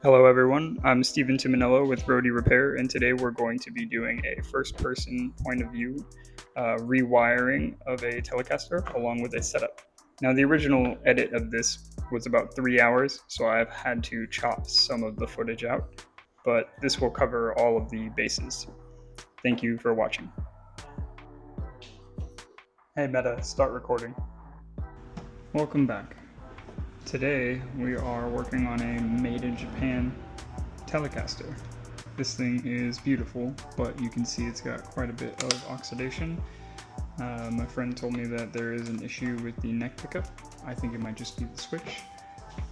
Hello everyone, I'm Steven Timonello with Roady Repair, and today we're going to be doing a first-person point of view rewiring of a Telecaster along with a setup. Now the original edit of this was about 3 hours, so I've had to chop some of the footage out, but this will cover all of the bases. Thank you for watching. Hey Meta, start recording. Welcome back. Today we are working on a made in Japan Telecaster. This thing is beautiful, but you can see it's got quite a bit of oxidation. My friend told me that there is an issue with the neck pickup. I think it might just be the switch.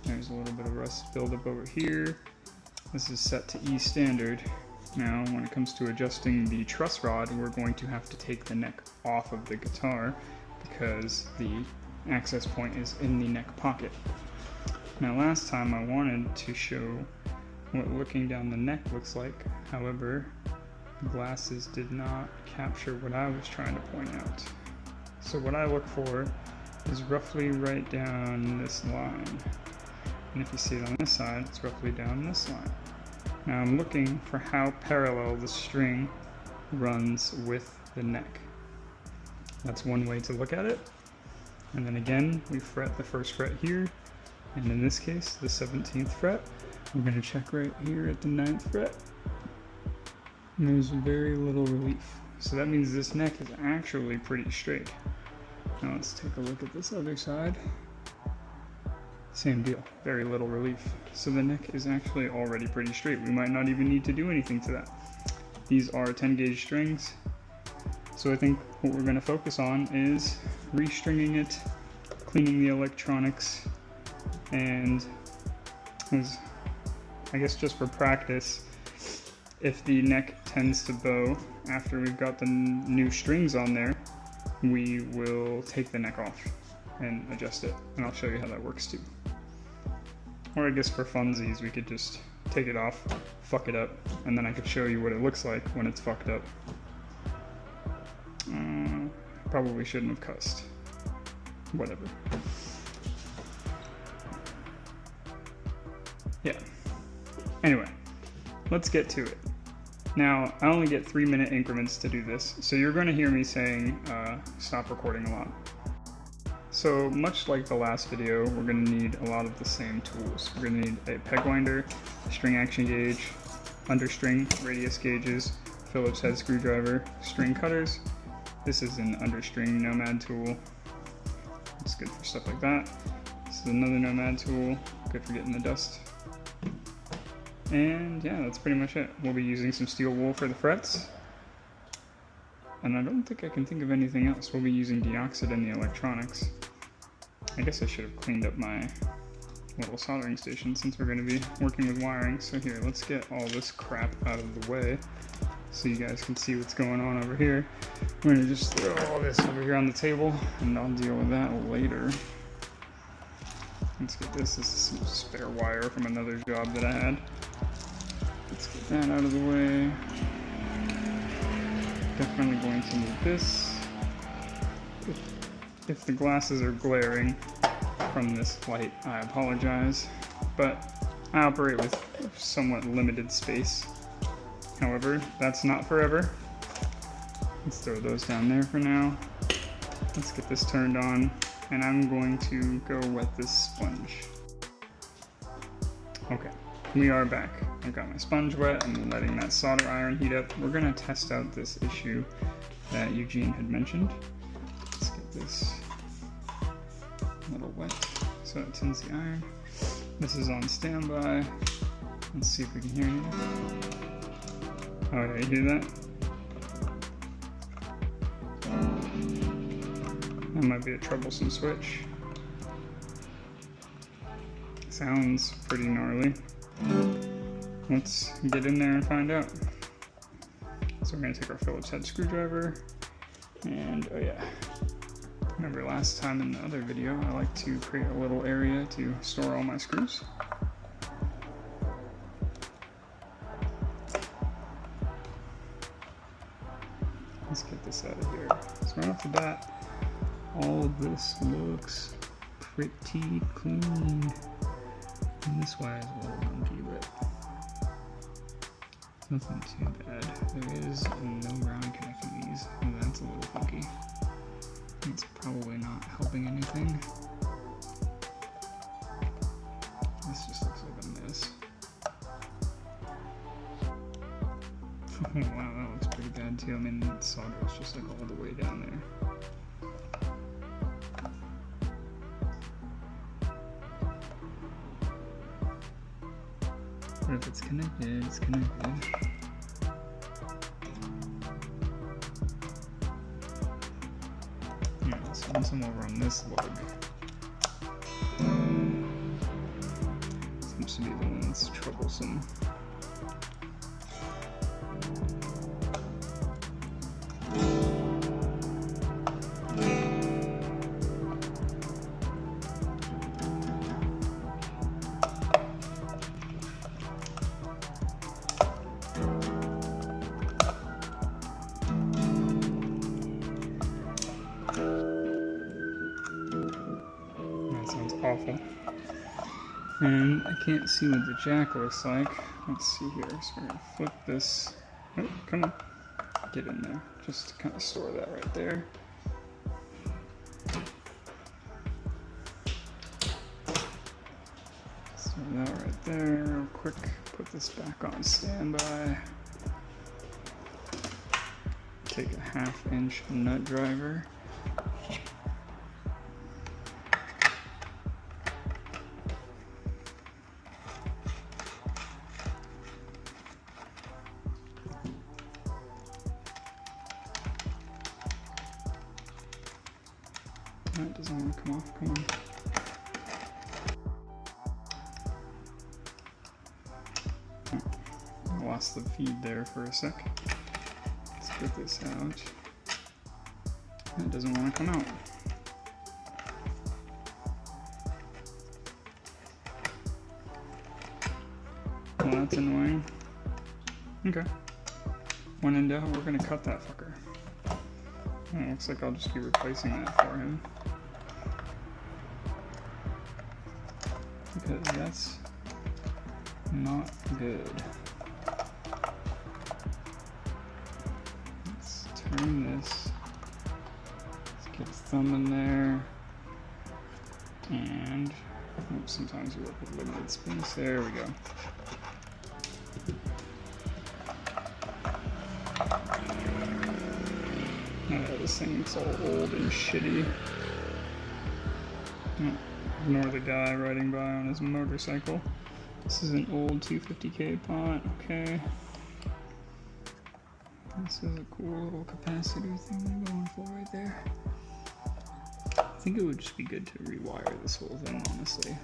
There's a little bit of rust buildup over here. This is set to E standard. Now, when it comes to adjusting the truss rod, we're going to have to take the neck off of the guitar because the access point is in the neck pocket. Now last time I wanted to show what looking down the neck looks like, however, the glasses did not capture what I was trying to point out. So what I look for is roughly right down this line. And if you see it on this side, it's roughly down this line. Now I'm looking for how parallel the string runs with the neck. That's one way to look at it. And then again, we fret the first fret here, and in this case, the 17th fret. We're going to check right here at the 9th fret. And there's very little relief. So that means this neck is actually pretty straight. Now let's take a look at this other side. Same deal, very little relief. So the neck is actually already pretty straight. We might not even need to do anything to that. These are 10 gauge strings. So I think what we're going to focus on is restringing it, cleaning the electronics, and I guess just for practice, if the neck tends to bow after we've got the new strings on there, we will take the neck off and adjust it, and I'll show you how that works too. Or I guess for funsies, we could just take it off, fuck it up, and then I could show you what it looks like when it's fucked up. Probably shouldn't have cussed. Whatever. Yeah. Anyway, let's get to it. Now, I only get 3-minute increments to do this, so you're going to hear me saying stop recording a lot. So much like the last video, we're going to need a lot of the same tools. We're going to need a peg winder, a string action gauge, understring radius gauges, Phillips head screwdriver, string cutters. This is an understring nomad tool. It's good for stuff like that. This is another nomad tool, good for getting the dust. And yeah, that's pretty much it. We'll be using some steel wool for the frets. And I don't think I can think of anything else. We'll be using deoxide in the electronics. I guess I should have cleaned up my little soldering station since we're going to be working with wiring. So here, let's get all this crap out of the way so you guys can see what's going on over here. We're going to just throw all this over here on the table, and I'll deal with that later. Let's get this. This is some spare wire from another job that I had. Let's get that out of the way. Definitely going to need this. If the glasses are glaring from this light, I apologize, but I operate with somewhat limited space. However, that's not forever. Let's throw those down there for now. Let's get this turned on, and I'm going to go wet this sponge. Okay, we are back. I've got my sponge wet. I'm letting that solder iron heat up. We're gonna test out this issue that Eugene had mentioned. Let's get this a little wet so it tins the iron. This is on standby. Let's see if we can hear anything. Oh yeah, you hear that? That might be a troublesome switch. Sounds pretty gnarly. Let's get in there and find out. So we're going to take our Phillips head screwdriver, and oh yeah, remember last time in the other video I like to create a little area to store all my screws. Let's get this out of here. So right off the bat, all of this looks pretty clean. And this wire is a little wonky, but Nothing too bad. There is no ground connecting these. Oh, that's a little funky. It's probably not helping anything. This just looks like a mess. Oh wow, that looks pretty bad too. I mean, the solder is just like all the way down there. But if it's connected, it's connected. Yeah, so once I'm over on this lug, seems to be the one that's troublesome. Awful. And I can't see what the jack looks like. Let's see here. So we're gonna flip this. Oh, come on. Get in there. Just to kind of store that right there. Store that right there. Real quick. Put this back on standby. Take a 1/2 inch nut driver. That doesn't want to come off, come on. Oh, I lost the feed there for a sec. Let's get this out. That doesn't want to come out. Well, that's annoying. Okay. When in doubt, we're going to cut that fucker. Oh, looks like I'll just be replacing that for him. Because that's not good. Let's turn this. Let's get a thumb in there. And oops, sometimes we work with limited space. There we go. This thing's all old and shitty. Oh, ignore the guy riding by on his motorcycle. This is an old 250K pot, okay. This is a cool little capacitor thing they're going for right there. I think it would just be good to rewire this whole thing, honestly.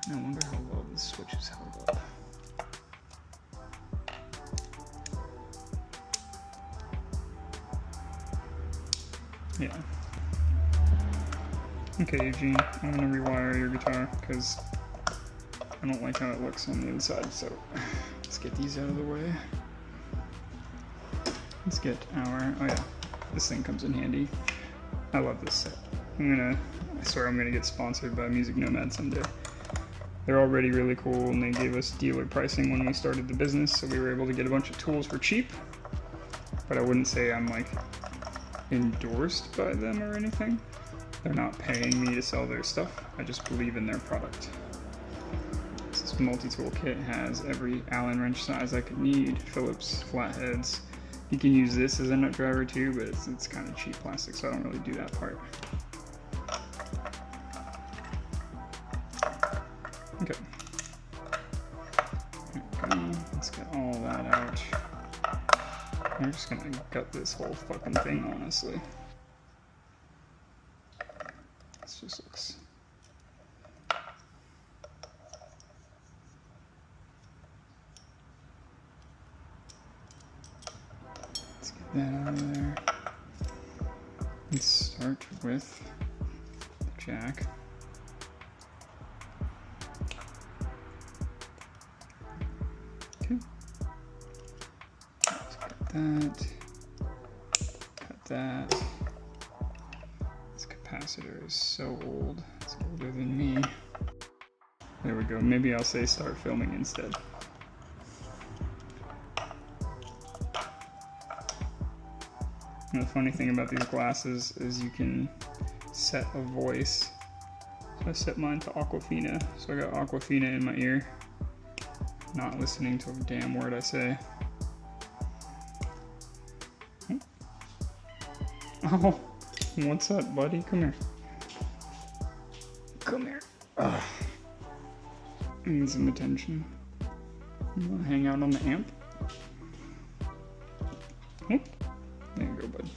And I wonder how well this switch is held up. Yeah. Okay, Eugene, I'm gonna rewire your guitar because I don't like how it looks on the inside, so let's get these out of the way. Let's get our, oh yeah, this thing comes in handy. I love this set. I swear I'm gonna get sponsored by Music Nomad someday. They're already really cool and they gave us dealer pricing when we started the business, so we were able to get a bunch of tools for cheap, but I wouldn't say I'm like endorsed by them or anything. They're not paying me to sell their stuff. I just believe in their product. This multi-tool kit has every Allen wrench size I could need, Phillips, flatheads. You can use this as a nut driver too, but it's kind of cheap plastic, so I don't really do that part. Okay. Let's get all that out. I'm just gonna gut this whole fucking thing, honestly. This just looks... Let's get that out of there. Let's start with the jack. Okay. Let's cut that. Cut that. This capacitor is so old. It's older than me. There we go. Maybe I'll say start filming instead. And the funny thing about these glasses is you can set a voice. So I set mine to Aquafina. So I got Aquafina in my ear, not listening to a damn word I say. Oh, what's up, buddy? Come here. Come here. Ugh. I need some attention. You wanna hang out on the amp? Oh, there you go, bud. Is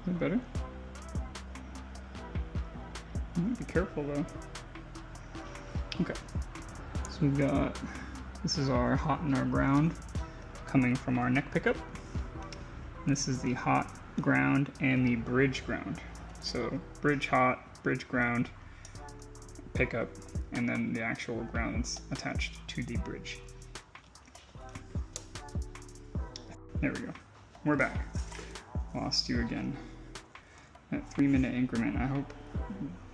that better? Be careful though. Okay. So we've got, this is our hot and our ground coming from our neck pickup. This is the hot ground and the bridge ground. So bridge hot, bridge ground, pickup, and then the actual ground that's attached to the bridge. There we go. We're back. Lost you again. At 3-minute increment. I hope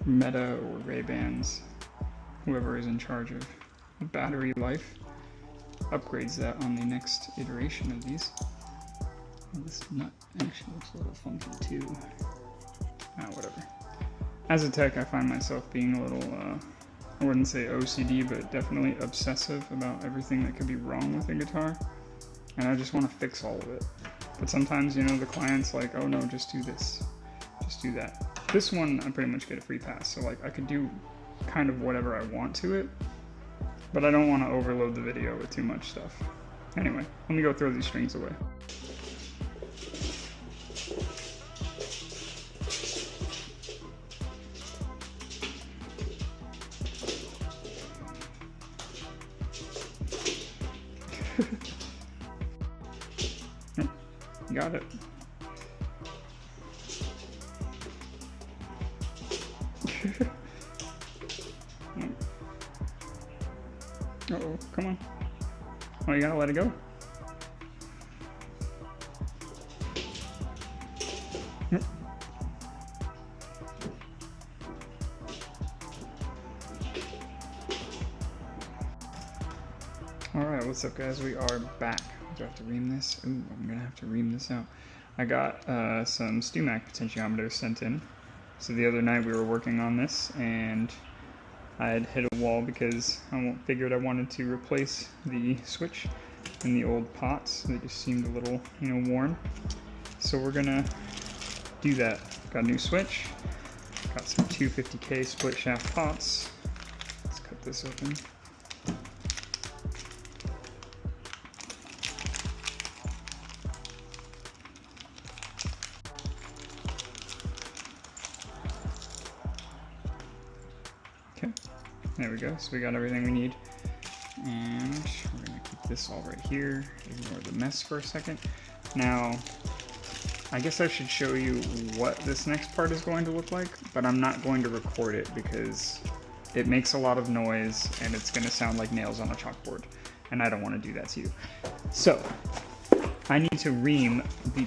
Meta or Ray-Bans, whoever is in charge of the battery life, upgrades that on the next iteration of these. Oh, this nut actually looks a little funky too. Whatever. As a tech, I find myself being a little, I wouldn't say OCD, but definitely obsessive about everything that could be wrong with a guitar. And I just want to fix all of it. But sometimes, you know, the client's like, oh no, just do this, just do that. This one, I pretty much get a free pass. So like, I could do kind of whatever I want to it, but I don't want to overload the video with too much stuff. Anyway, let me go throw these strings away. Got it. Uh-oh, come on. Oh, you gotta let it go. Alright, what's up guys? We are back. Do I have to ream this? Ooh, I'm gonna have to ream this out. I got some Stewmac potentiometers sent in. So the other night we were working on this and I had hit a wall because I figured I wanted to replace the switch in the old pots. They just seemed a little, you know, worn. So we're gonna do that. Got a new switch. Got some 250K split shaft pots. Let's cut this open. Okay, there we go. So we got everything we need. And we're gonna keep this all right here. Ignore the mess for a second. Now, I guess I should show you what this next part is going to look like, but I'm not going to record it because it makes a lot of noise and it's gonna sound like nails on a chalkboard. And I don't wanna do that to you. So, I need to ream the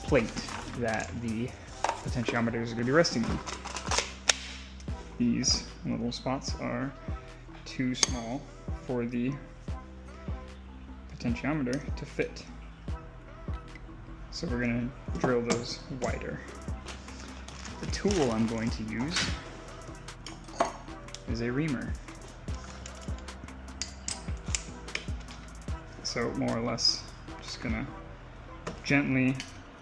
plate that the potentiometer is gonna be resting on. These little spots are too small for the potentiometer to fit. So we're gonna drill those wider. The tool I'm going to use is a reamer. So more or less, just gonna gently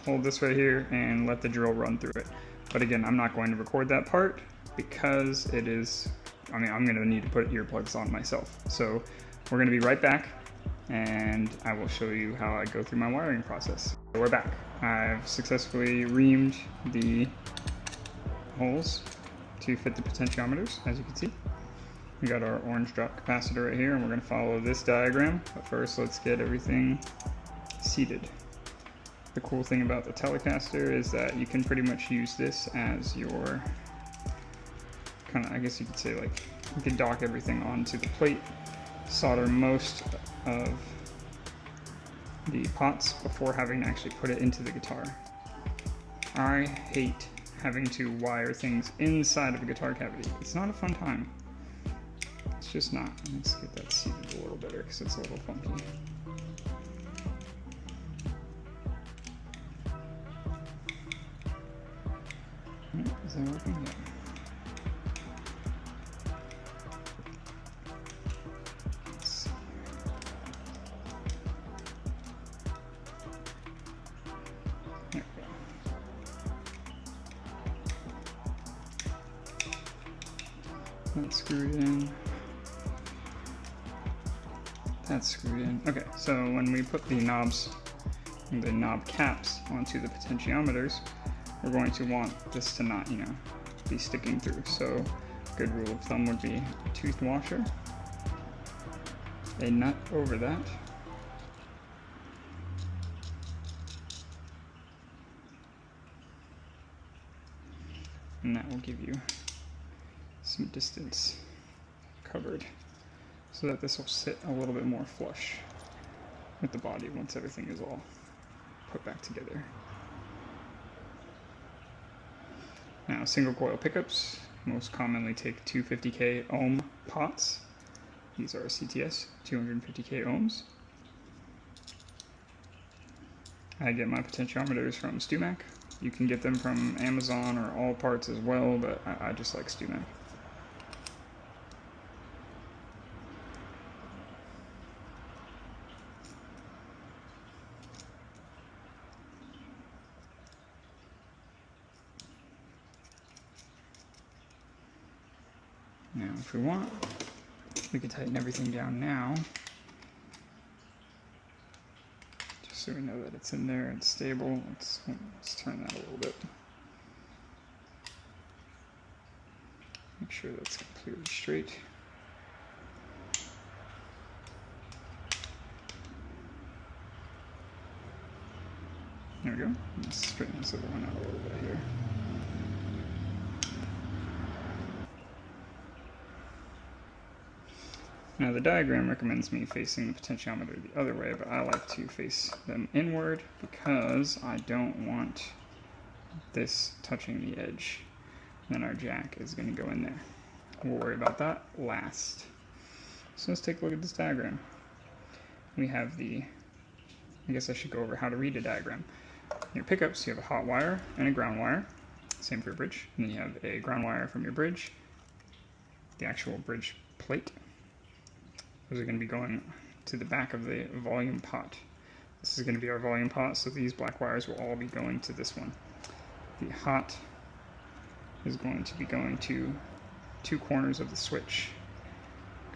hold this right here and let the drill run through it. But again, I'm not going to record that part because it is, I mean, I'm gonna need to put earplugs on myself. So we're gonna be right back and I will show you how I go through my wiring process. So we're back. I've successfully reamed the holes to fit the potentiometers, as you can see. We got our orange drop capacitor right here and we're gonna follow this diagram. But first, let's get everything seated. The cool thing about the Telecaster is that you can pretty much use this as your kind of, I guess you could say, like, you can dock everything onto the plate, solder most of the pots before having to actually put it into the guitar. I hate having to wire things inside of a guitar cavity. It's not a fun time. It's just not. Let's get that seated a little better because it's a little funky. Is that working? Yeah. That's screwed in. That's screwed in. Okay, so when we put the knobs, the knob caps onto the potentiometers, we're going to want this to not, be sticking through. So a good rule of thumb would be a tooth washer, a nut over that, and that will give you some distance covered so that this will sit a little bit more flush with the body once everything is all put back together. Now, single coil pickups most commonly take 250K ohm pots. These are CTS 250K ohms. I get my potentiometers from Stewmac. You can get them from Amazon or All Parts as well, but I just like Stewmac. Now, if we want, we can tighten everything down now, just so we know that it's in there, it's stable. Let's turn that a little bit. Make sure that's completely straight. There we go. Let's straighten this other one out a little bit here. Now the diagram recommends me facing the potentiometer the other way, but I like to face them inward because I don't want this touching the edge. Then our jack is going to go in there. We'll worry about that last. So let's take a look at this diagram. We have I guess I should go over how to read a diagram. In your pickups, you have a hot wire and a ground wire. Same for your bridge. And then you have a ground wire from your bridge, the actual bridge plate. Those are going to be going to the back of the volume pot. This is going to be our volume pot, so these black wires will all be going to this one. The hot is going to be going to two corners of the switch,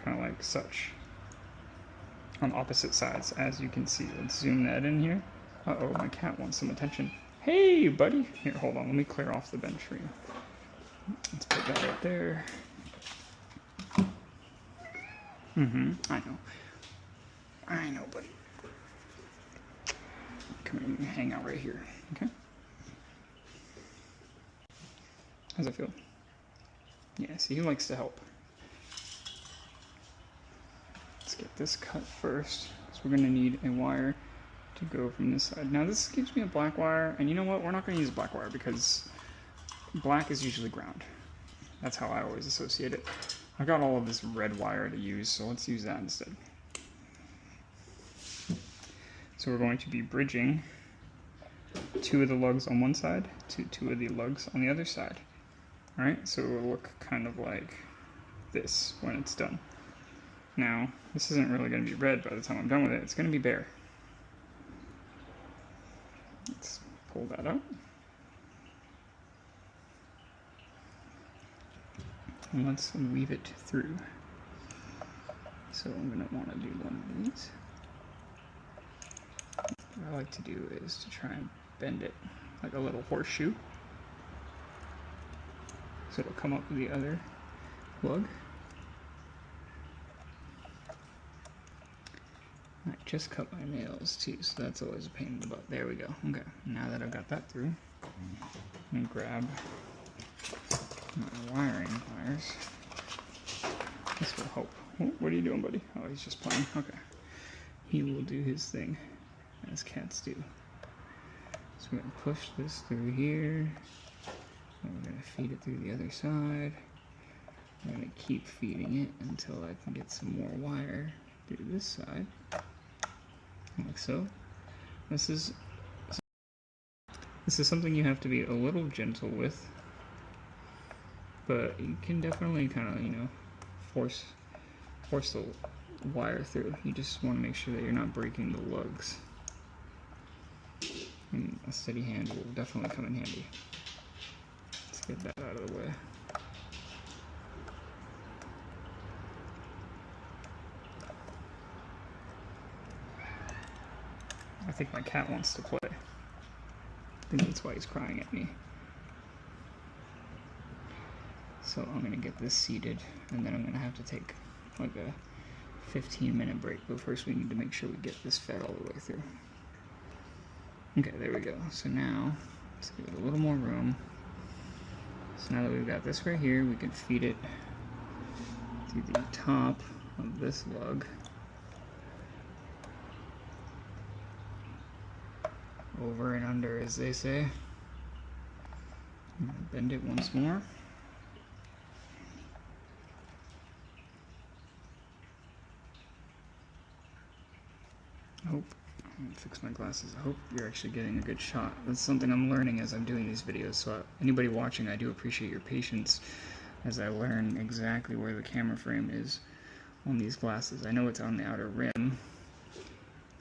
kind of like such, on opposite sides, as you can see. Let's zoom that in here. Uh-oh, my cat wants some attention. Hey, buddy! Here, hold on, let me clear off the bench for you. Let's put that right there. I know, buddy. Come here, you can hang out right here, okay? How's it feel? Yeah, see, he likes to help. Let's get this cut first, so we're gonna need a wire to go from this side. Now this gives me a black wire, and you know what? We're not gonna use black wire because black is usually ground. That's how I always associate it. I've got all of this red wire to use, so let's use that instead. So we're going to be bridging two of the lugs on one side to two of the lugs on the other side. Alright, so it will look kind of like this when it's done. Now, this isn't really going to be red by the time I'm done with it. It's going to be bare. Let's pull that out. And let's weave it through. So I'm going to want to do one of these. What I like to do is to try and bend it like a little horseshoe. So it'll come up with the other lug. I just cut my nails too, so that's always a pain in the butt. There we go. Okay, now that I've got that through, I'm going to grab my wiring pliers. This will help. Oh, what are you doing, buddy? Oh, he's just playing. Okay. He will do his thing, as cats do. So we're going to push this through here. And we're going to feed it through the other side. I'm going to keep feeding it until I can get some more wire through this side. Like so. This is something you have to be a little gentle with, but you can definitely kind of, you know, force the wire through. You just want to make sure that you're not breaking the lugs. And a steady hand will definitely come in handy. Let's get that out of the way. I think my cat wants to play. I think that's why he's crying at me. So I'm gonna get this seated, and then I'm gonna have to take like a 15-minute break, but first we need to make sure we get this fed all the way through. Okay, there we go. So now, let's give it a little more room. So now that we've got this right here, we can feed it to the top of this lug. Over and under, as they say. I'm gonna bend it once more. I hope, I'm gonna fix my glasses. I hope you're actually getting a good shot. That's something I'm learning as I'm doing these videos. So anybody watching, I do appreciate your patience as I learn exactly where the camera frame is on these glasses. I know it's on the outer rim,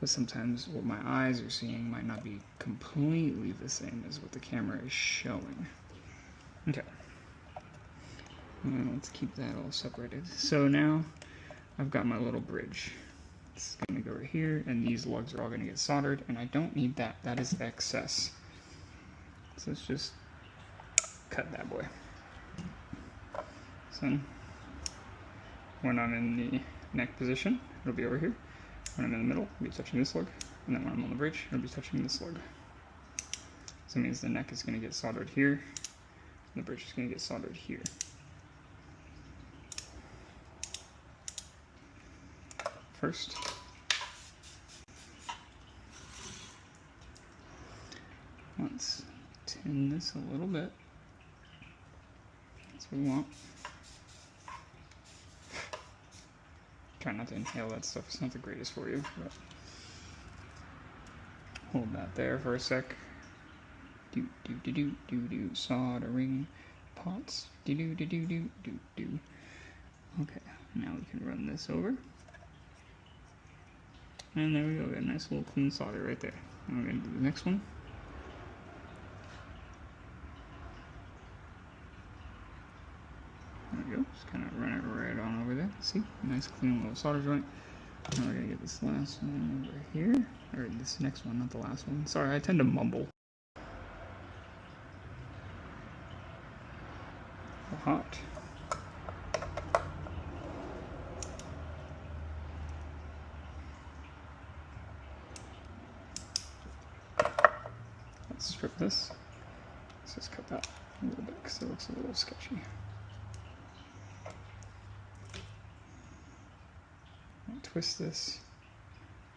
but sometimes what my eyes are seeing might not be completely the same as what the camera is showing. Okay. Well, let's keep that all separated. So now I've got my little bridge. It's going to go right here, and these lugs are all going to get soldered, and I don't need that. That is excess. So let's just cut that boy. So when I'm in the neck position, it'll be over here. When I'm in the middle, I'll be touching this lug, and then when I'm on the bridge, I'll be touching this lug. So it means the neck is going to get soldered here, and the bridge is going to get soldered here. First, let's tin this a little bit. That's what we want. Try not to inhale that stuff, it's not the greatest for you, but hold that there for a sec. Do do do do do do, soldering pots. Do do do do do do do. Okay, now we can run this over. And there we go, got a nice little clean solder right there. And we're going to do the next one. There we go, just kind of run it right on over there. See, nice clean little solder joint. Now we're going to get this last one over here. Or this next one, not the last one. Sorry, I tend to mumble. Hot. Strip this. Let's just cut that a little bit because it looks a little sketchy. Twist this.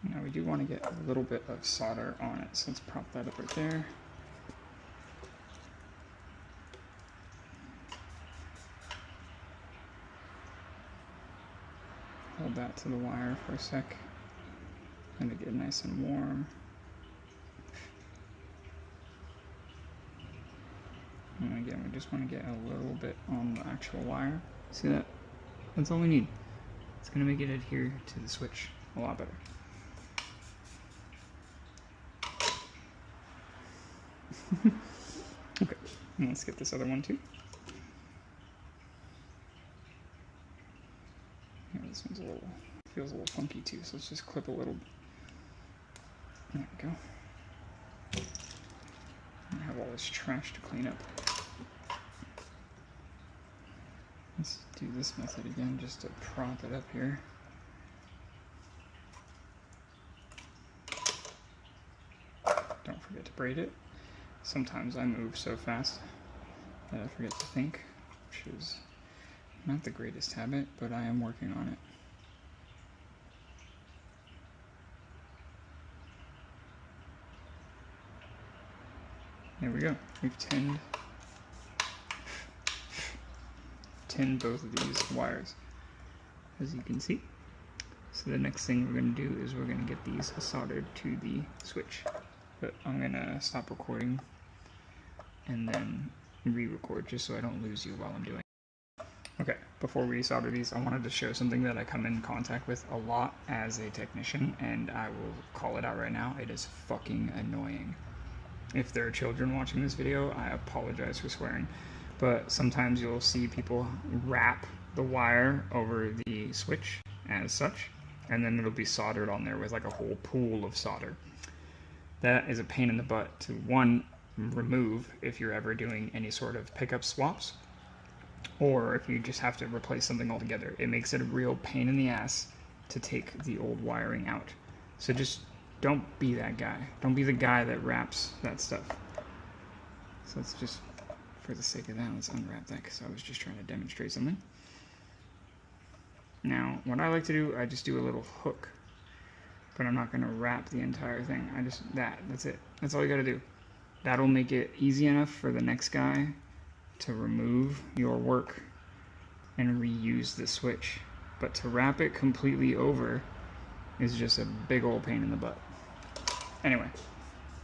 Now we do want to get a little bit of solder on it, so let's prop that up right there. Hold that to the wire for a sec. Let it get nice and warm. And again, we just want to get a little bit on the actual wire. See that? That's all we need. It's going to make it adhere to the switch a lot better. Okay, and let's get this other one too. Yeah, this one's feels a little funky too, so let's just clip a little. There we go. I have all this trash to clean up. Let's do this method again just to prop it up here. Don't forget to braid it. Sometimes I move so fast that I forget to think, which is not the greatest habit, but I am working on it. There we go. We've tinned both of these wires, as you can see. So the next thing we're going to do is we're going to get these soldered to the switch. But I'm going to stop recording and then re-record just so I don't lose you while I'm doing it. Okay, before we solder these, I wanted to show something that I come in contact with a lot as a technician, and I will call it out right now. It is fucking annoying. If there are children watching this video, I apologize for swearing, but sometimes you'll see people wrap the wire over the switch as such, and then it'll be soldered on there with like a whole pool of solder. That is a pain in the butt to, one, remove if you're ever doing any sort of pickup swaps, or if you just have to replace something altogether. It makes it a real pain in the ass to take the old wiring out. So just don't be that guy. Don't be the guy that wraps that stuff. So let's just, for the sake of that, let's unwrap that because I was just trying to demonstrate something. Now, what I like to do, I just do a little hook, but I'm not going to wrap the entire thing. That's it. That's all you got to do. That'll make it easy enough for the next guy to remove your work and reuse the switch. But to wrap it completely over is just a big old pain in the butt. Anyway,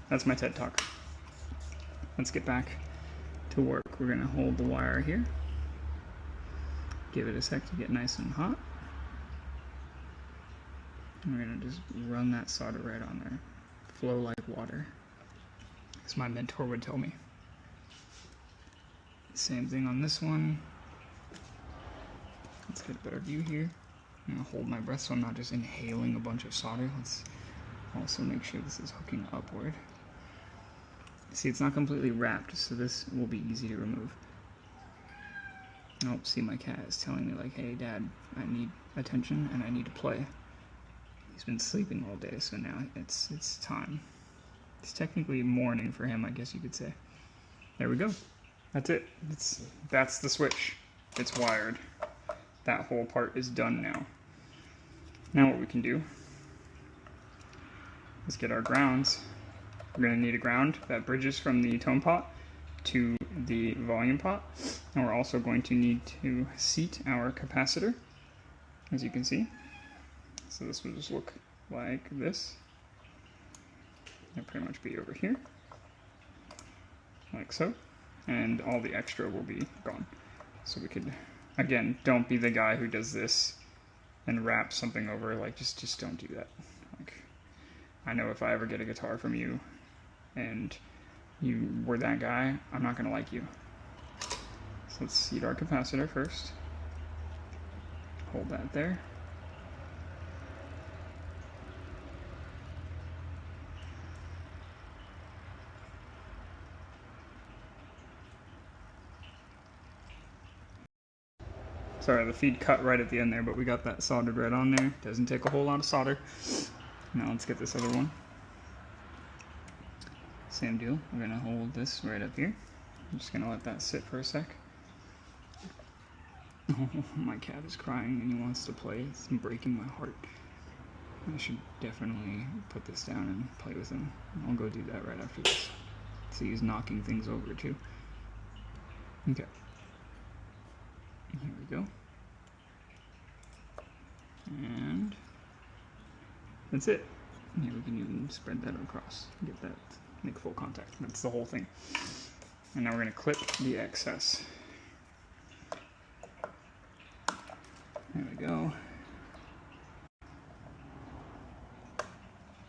that's my TED Talk. Let's get back to work. We're going to hold the wire here. Give it a sec to get nice and hot. And we're going to just run that solder right on there. Flow like water, as my mentor would tell me. Same thing on this one. Let's get a better view here. I'm going to hold my breath so I'm not just inhaling a bunch of solder. Let's also make sure this is hooking upward. See, it's not completely wrapped, so this will be easy to remove. Oh, see, my cat is telling me like, hey Dad, I need attention and I need to play. He's been sleeping all day, so now it's time. It's technically morning for him, I guess you could say. There we go. That's it. That's the switch. It's wired. That whole part is done now. Now what we can do is get our grounds. We're going to need a ground that bridges from the tone pot to the volume pot, and we're also going to need to seat our capacitor, as you can see. So this will just look like this. It'll pretty much be over here, like so, and all the extra will be gone. So we could, again, don't be the guy who does this and wraps something over. Like, just don't do that. Like, I know if I ever get a guitar from you and you were that guy, I'm not gonna like you. So let's seat our capacitor first. Hold that there. Sorry, the feed cut right at the end there, but we got that soldered right on there. Doesn't take a whole lot of solder. Now let's get this other one. Same deal. We're gonna hold this right up here. I'm just gonna let that sit for a sec. Oh, my cat is crying and he wants to play. It's breaking my heart. I should definitely put this down and play with him. I'll go do that right after this. See, he's knocking things over too. Okay. Here we go. And that's it. Yeah, we can even spread that across. Get that, make full contact. That's the whole thing. And now we're going to clip the excess. There we go.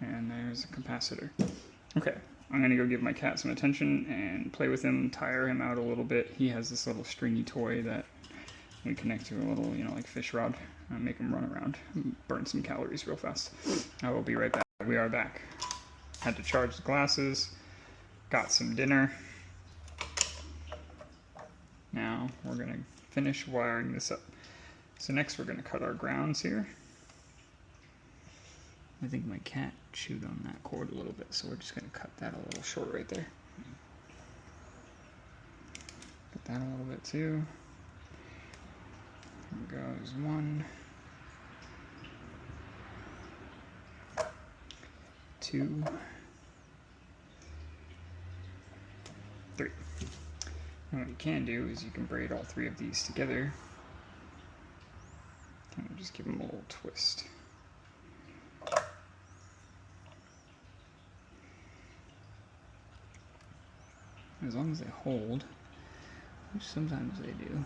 And there's a capacitor. Okay, I'm going to go give my cat some attention and play with him, tire him out a little bit. He has this little stringy toy that we connect to a little, like fish rod. Make him run around and burn some calories real fast. I will be right back. We are back. Had to charge the glasses. Got some dinner. Now we're going to finish wiring this up. So next we're going to cut our grounds here. I think my cat chewed on that cord a little bit, so we're just going to cut that a little short right there. Cut that a little bit too. Here goes one. 2, 3. And what you can do is you can braid all 3 of these together and just give them a little twist. As long as they hold, which sometimes they do.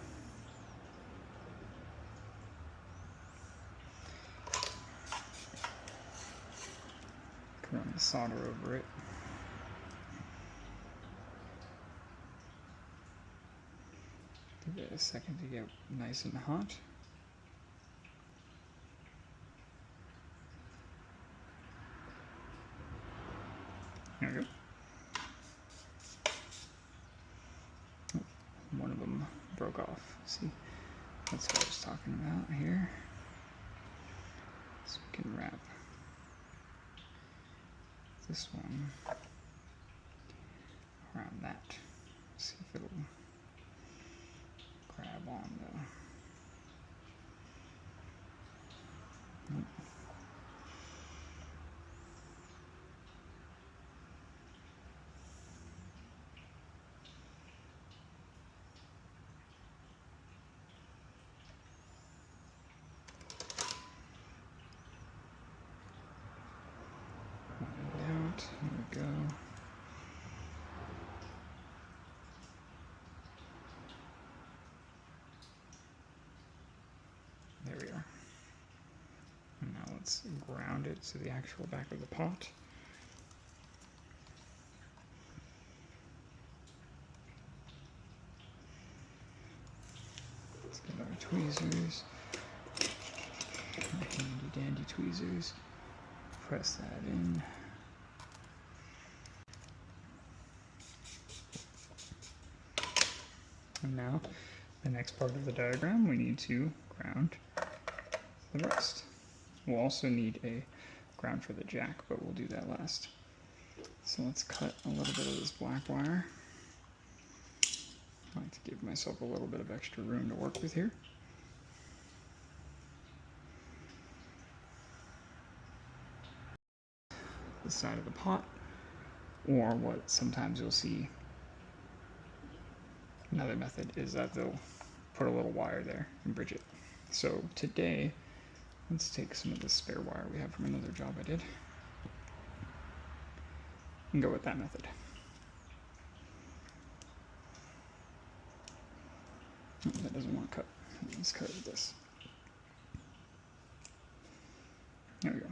run the solder over it. Give it a second to get nice and hot. There we go. Oh, one of them broke off. See, that's what I was talking about here. So we can wrap this one around that. See if it'll grab on though. Nope. Out. Here we go. There we are. And now let's ground it to the actual back of the pot. Let's get our tweezers, our handy dandy tweezers. Press that in. And now, the next part of the diagram, we need to ground the rest. We'll also need a ground for the jack, but we'll do that last. So let's cut a little bit of this black wire. I like to give myself a little bit of extra room to work with here. The side of the pot, or what sometimes you'll see, another method is that they'll put a little wire there and bridge it. So today, let's take some of the spare wire we have from another job I did and go with that method. Oh, that doesn't want to cut. Let's cut it with this. There we go.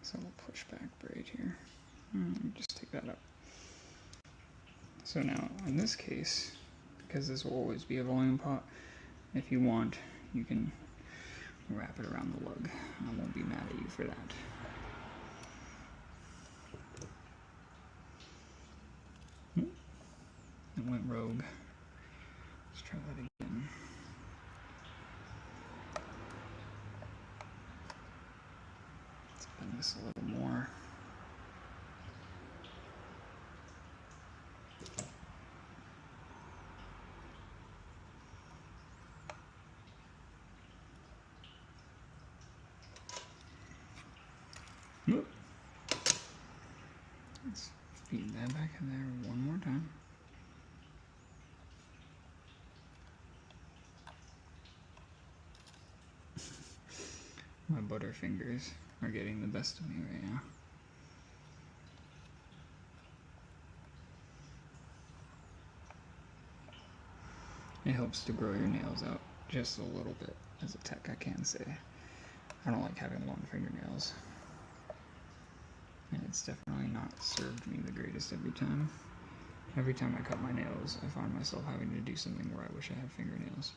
So we'll push back braid here. Just take that up. So now, in this case, because this will always be a volume pot, if you want, you can wrap it around the lug. I won't be mad at you for that. It went rogue. Let's try that again. Let's bend this a little more. Let's feed that back in there one more time. My butter fingers are getting the best of me right now. It helps to grow your nails out just a little bit. As a tech, I can say. I don't like having long fingernails. And it's definitely not served me the greatest every time. Every time I cut my nails, I find myself having to do something where I wish I had fingernails.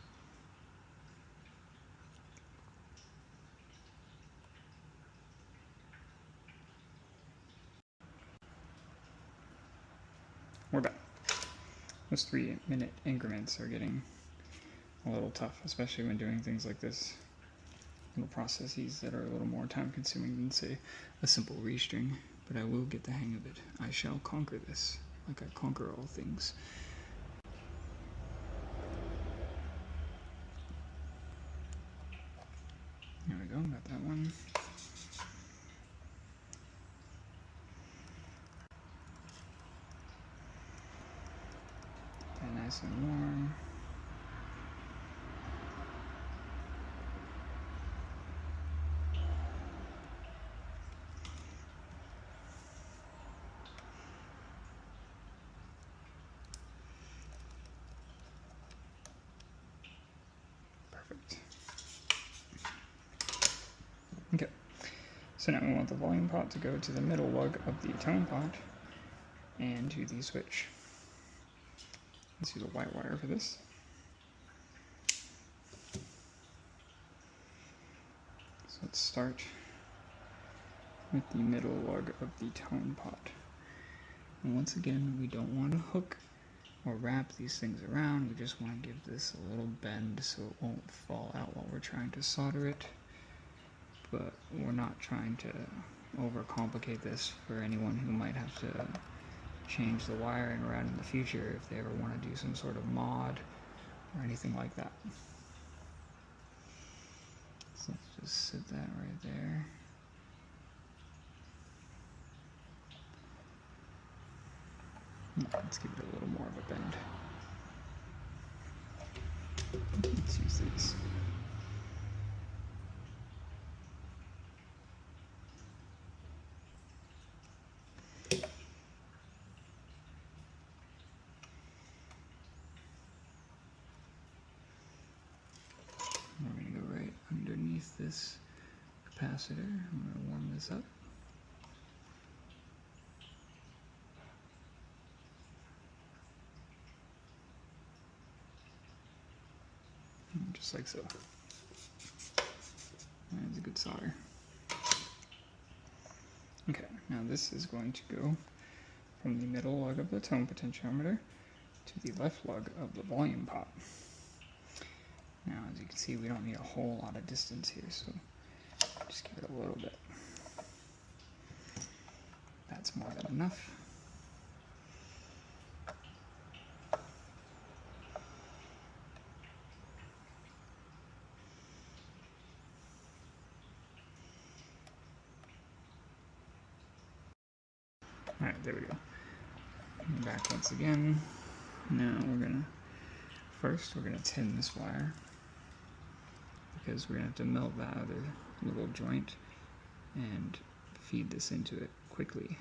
We're back. Those 3-minute increments are getting a little tough, especially when doing things like this. Little processes that are a little more time consuming than, say, a simple restring, but I will get the hang of it. I shall conquer this, like I conquer all things. There we go, got that one. Get nice and warm. So now we want the volume pot to go to the middle lug of the tone pot and to the switch. Let's use a white wire for this. So let's start with the middle lug of the tone pot. And once again, we don't want to hook or wrap these things around. We just want to give this a little bend so it won't fall out while we're trying to solder it. But we're not trying to overcomplicate this for anyone who might have to change the wiring around in the future if they ever want to do some sort of mod or anything like that. So let's just sit that right there. Let's give it a little more of a bend. Let's use these. We're going to go right underneath this capacitor. I'm going to warm this up. Just like so. That's a good solder. Okay, now this is going to go from the middle lug of the tone potentiometer to the left lug of the volume pot. Now, as you can see, we don't need a whole lot of distance here, so just give it a little bit. That's more than enough. Alright, there we go. Back once again. Now first we're gonna tin this wire because we're gonna have to melt that other little joint and feed this into it quickly.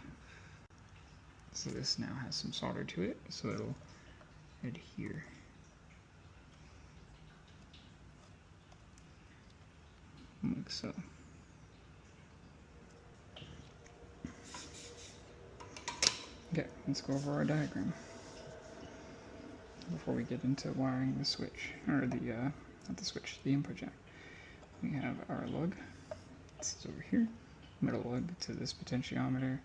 So this now has some solder to it, so it'll adhere. Like so. Okay, let's go over our diagram before we get into wiring the switch, or the, not the switch, the input jack. We have our lug, this is over here, middle lug to this potentiometer,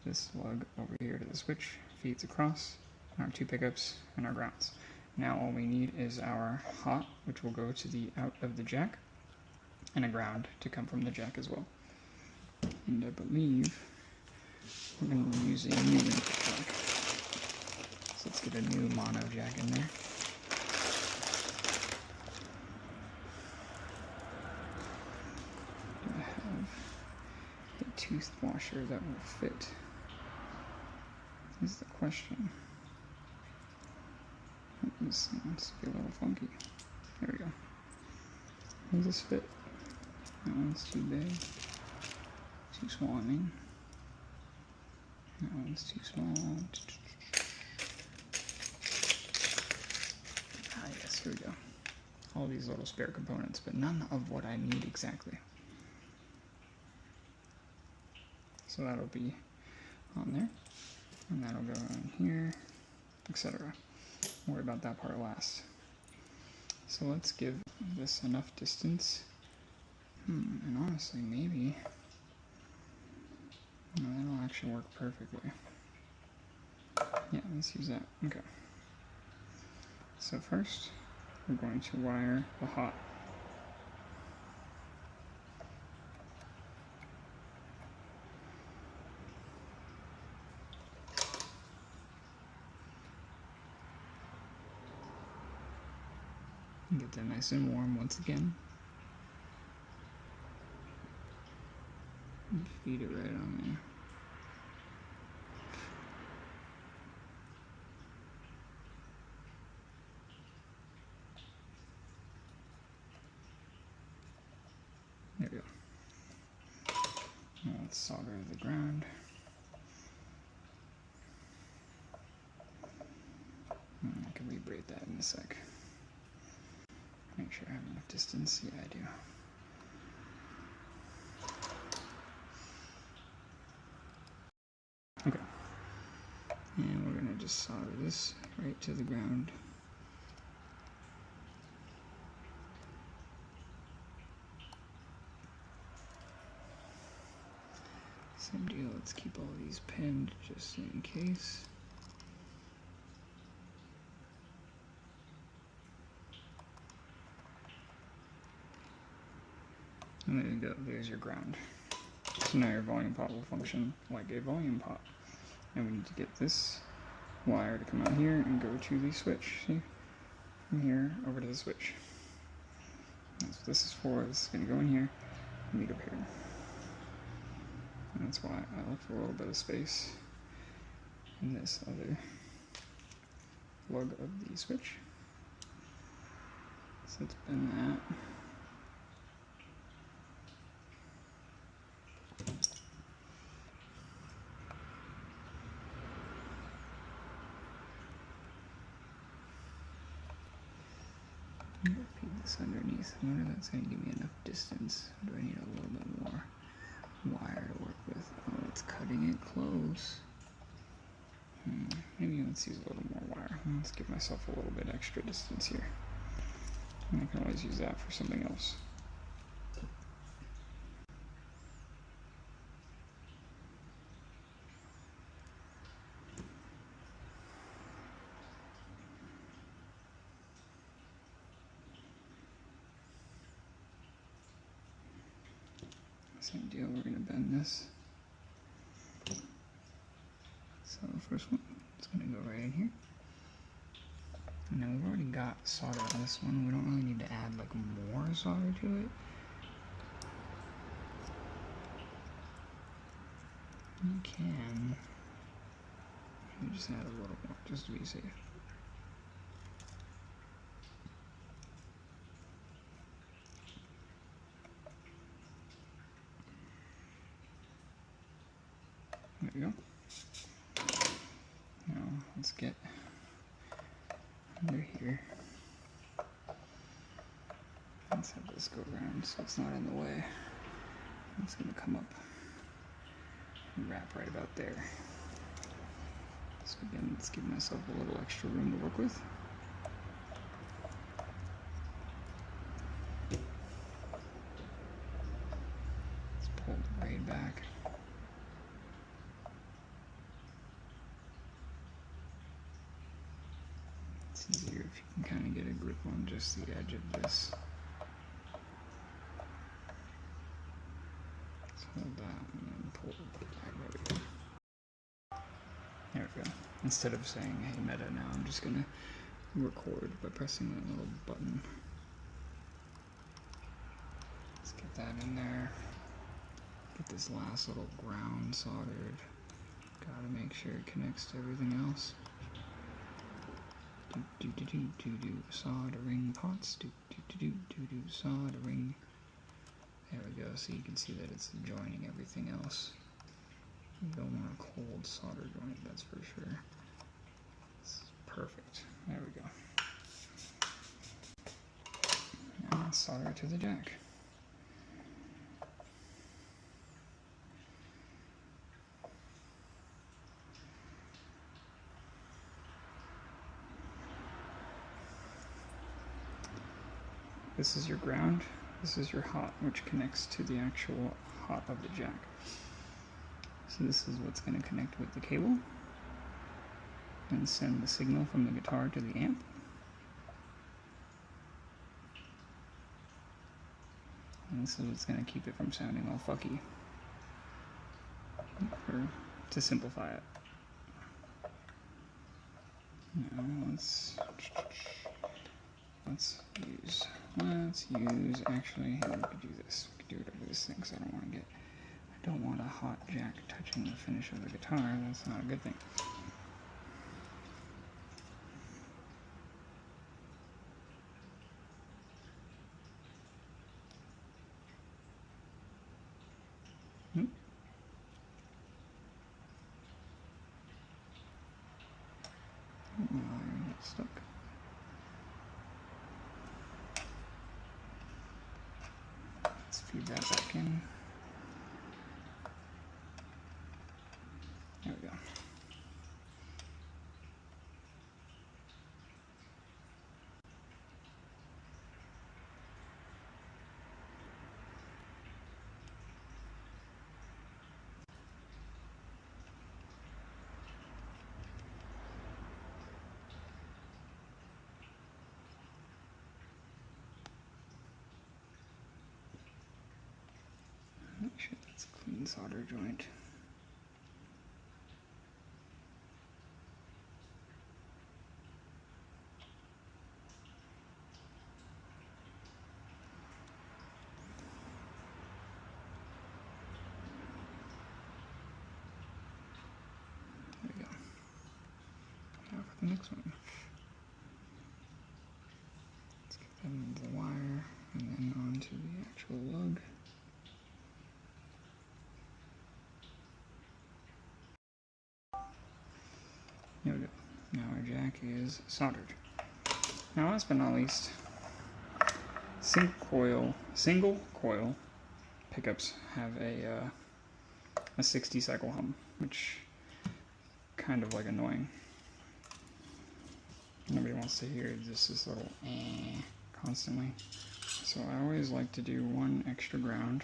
this lug over here to the switch, feeds across, our two pickups, and our grounds. Now all we need is our hot, which will go to the out of the jack, and a ground to come from the jack as well. And I believe we're going to use a new input jack. So let's get a new mono jack in there. Do I have a tooth washer that will fit? Is the question. This wants to be a little funky. There we go. Does this fit? That one's too big. Too small, I mean. That one's too small. Ah, yes, here we go. All these little spare components, but none of what I need exactly. So that'll be on there, and that'll go in here, etc. Worry about that part last. So let's give this enough distance. And honestly, maybe no, that'll actually work perfectly. Yeah, let's use that. Okay. So first, we're going to wire the hot. Get that nice and warm once again. And feed it right on there. There we go. Now let's solder the ground. I can rebraid that in a sec. Make sure I have enough distance. Yeah, I do. this right to the ground. Same deal, let's keep all these pinned just in case. And there you go, there's your ground. So now your volume pot will function like a volume pot. And we need to get this wire to come out here and go to the switch. See? From here over to the switch. That's what this is for. This is going to go in here and meet up here. And that's why I left a little bit of space in this other plug of the switch. So let's bend that. Repeat this underneath. I wonder if that's going to give me enough distance. Or do I need a little bit more wire to work with? Oh, it's cutting it close. Maybe let's use a little more wire. Let's give myself a little bit extra distance here. And I can always use that for something else. Same deal, we're going to bend this. So the first one is going to go right in here. And now we've already got solder on this one. We don't really need to add like more solder to it. You can maybe just add a little more just to be safe. There we go. Now let's get under here. Let's have this go around so it's not in the way. It's going to come up and wrap right about there. So again, let's give myself a little extra room to work with. Let's pull the braid back. It's easier if you can kind of get a grip on just the edge of this. Let's hold that and then pull it back. There we go. There we go. Instead of saying, hey meta, now I'm just going to record by pressing that little button. Let's get that in there. Get this last little ground soldered. Gotta make sure it connects to everything else. Soldering pots. Soldering. There we go. So you can see that it's joining everything else. You don't want a cold solder joint, that's for sure. It's perfect. There we go. Now let's solder it to the jack. This is your ground, this is your hot, which connects to the actual hot of the jack. So this is what's going to connect with the cable and send the signal from the guitar to the amp. And this is what's going to keep it from sounding all fucky, or to simplify it. Now let's use, actually, we could do this. We could do it over this thing, because I don't want a hot jack touching the finish of the guitar. That's not a good thing. I get stuck. Let's feed that back in. There we go. main solder joint. There we go. Now for the next one. Let's get that into the wire and then onto the actual lug. There we go. Now our jack is soldered. Now last but not least, single coil pickups have a 60 cycle hum, which kind of like annoying. Nobody wants to hear just this little constantly. So I always like to do one extra ground.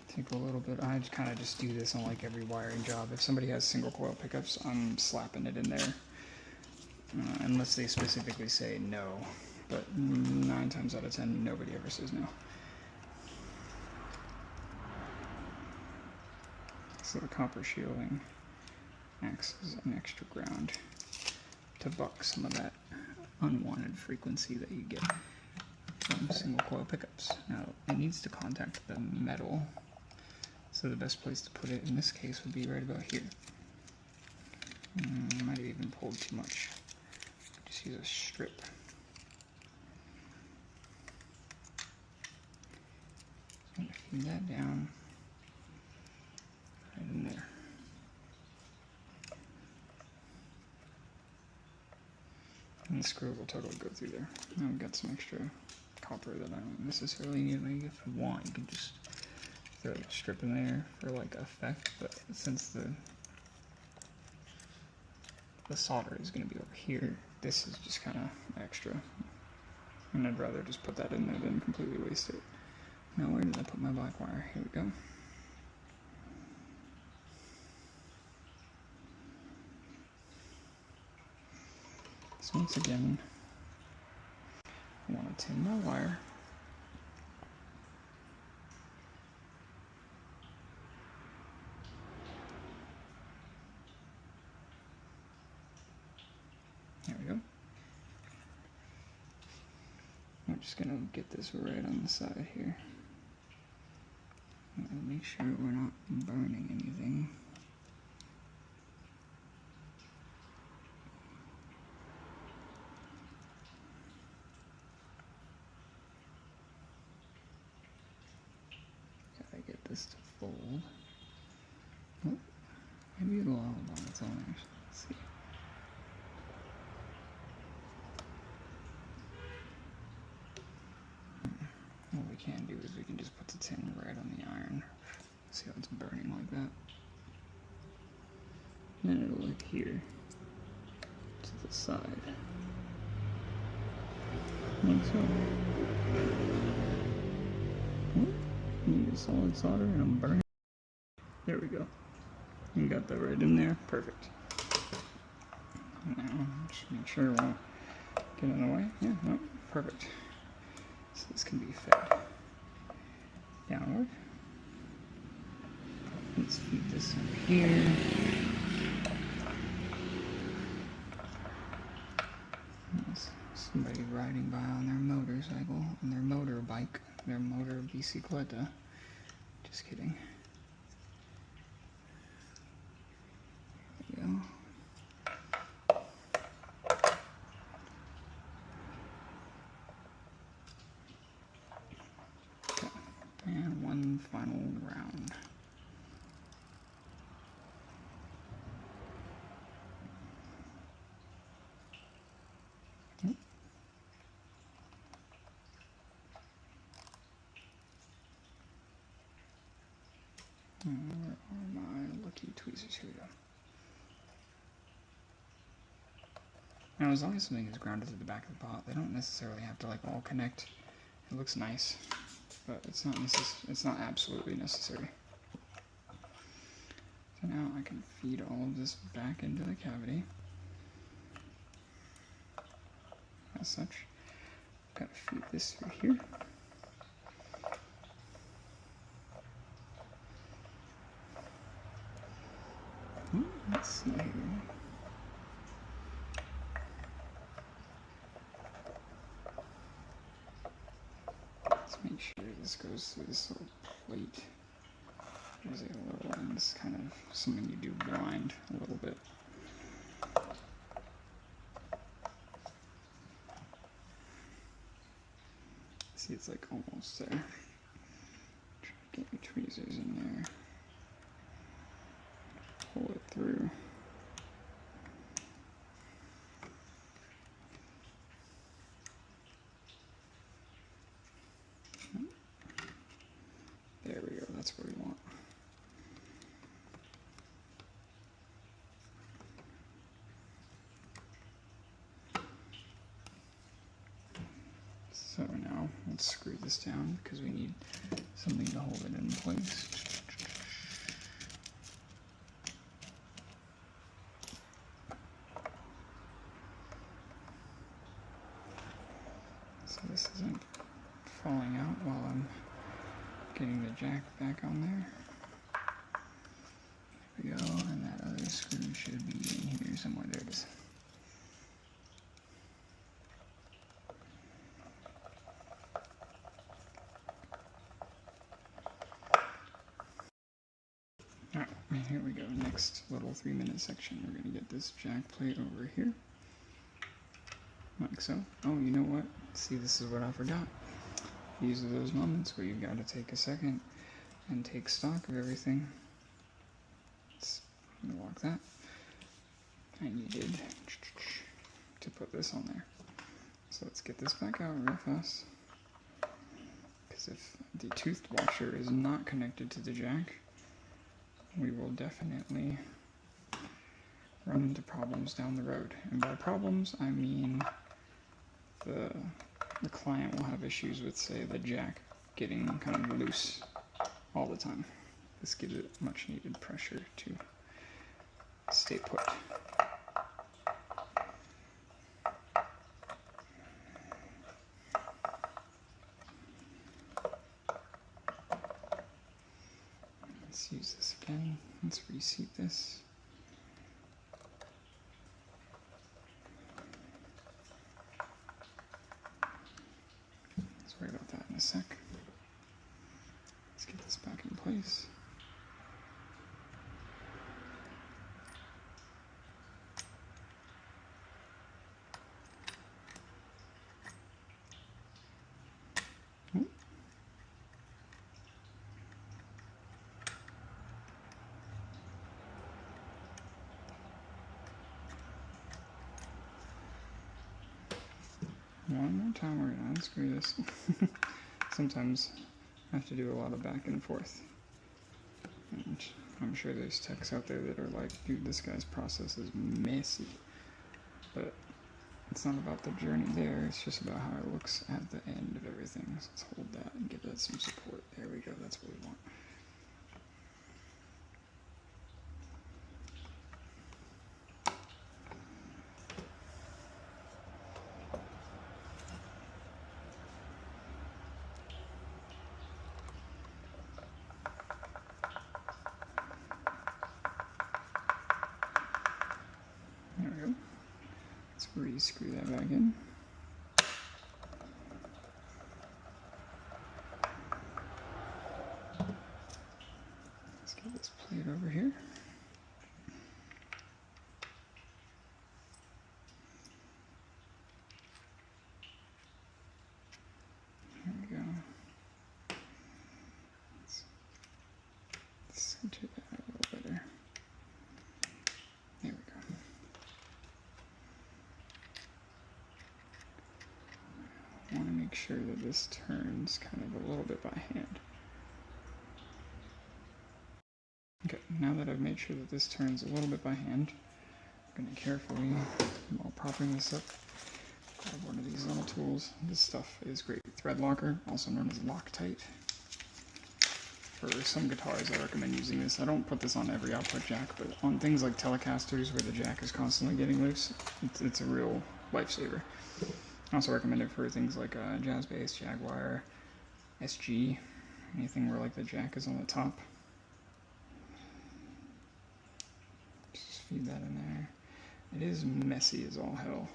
Take a little bit, I kind of just do this on like every wiring job. If somebody has single coil pickups, I'm slapping it in there. Unless they specifically say no. But 9 times out of 10, nobody ever says no. So the copper shielding acts as an extra ground to buck some of that unwanted frequency that you get from single coil pickups. Now, it needs to contact the metal. So the best place to put it in this case would be right about here. I might have even pulled too much. Just use a strip. I'm going to feed that down right in there. And the screws will totally go through there. Now we've got some extra copper that I don't necessarily need. Maybe if you want, you can just throw a strip in there for like effect, but since the solder is going to be over here, this is just kind of extra, and I'd rather just put that in there than completely waste it. Now where did I put my black wire? Here we go. So once again, I want to tin my wire. There we go. I'm just going to get this right on the side here. And make sure we're not burning anything. Gotta get this to fold. Oh, maybe it'll hold on its own actually. Let's see. What we can do is we can just put the tin right on the iron. See how it's burning like that. And then it'll adhere to the side. Like so. Need a solid solder and I'm burning. There we go. You got that right in there. Perfect. Now, just make sure it won't get in the way. Yeah, no, perfect. So this can be fed downward. Let's feed this over here. There's somebody riding by on their motorcycle, on their motorbike, their motor bicicleta. Just kidding. There we go. Okay. And one final round. Where are my lucky tweezers? Here we go. Now, as long as something is grounded to the back of the pot, they don't necessarily have to like all connect. It looks nice, but it's not absolutely necessary. So now I can feed all of this back into the cavity. As such, I've got to feed this through here. Let's see here. Let's make sure this goes through this little plate. There's a little one. This is kind of something you do blind a little bit. See, it's like almost there. Try to get your tweezers in there. Pull it through. There we go, that's what we want. So now let's screw this down because we need something to hold it in place. So this isn't falling out while I'm getting the jack back on there. There we go, and that other screw should be in here somewhere. There it is. Alright, here we go. Next little 3-minute section. We're going to get this jack plate over here. Like so. Oh, you know what? See, this is what I forgot. These are those moments where you've got to take a second and take stock of everything. Let's lock that. I needed to put this on there. So let's get this back out real fast. Because if the tooth washer is not connected to the jack, we will definitely run into problems down the road. And by problems, I mean the client will have issues with, say, the jack getting kind of loose all the time. This gives it much needed pressure to stay put. Let's use this again. Let's reseat this. Let's worry about that in a sec. Let's get this back in place. One more time, we're going to unscrew this. Sometimes I have to do a lot of back and forth. And I'm sure there's techs out there that are like, dude, this guy's process is messy. But it's not about the journey there, it's just about how it looks at the end of everything. So let's hold that and give that some support. There we go, that's what we want. There we go. Let's re-screw that back in. Let's get this plate over here. There we go. Let's center that a little better. There we go. I want to make sure that this turns kind of a little bit by hand. Okay, now that I've made sure that this turns a little bit by hand, I'm going to carefully, while propping this up, grab one of these little tools. This stuff is great. Thread locker, also known as Loctite. For some guitars, I recommend using this. I don't put this on every output jack, but on things like Telecasters where the jack is constantly getting loose, it's a real lifesaver. I also recommend it for things like jazz bass, Jaguar, SG, anything where like the jack is on the top. Just feed that in there. It is messy as all hell,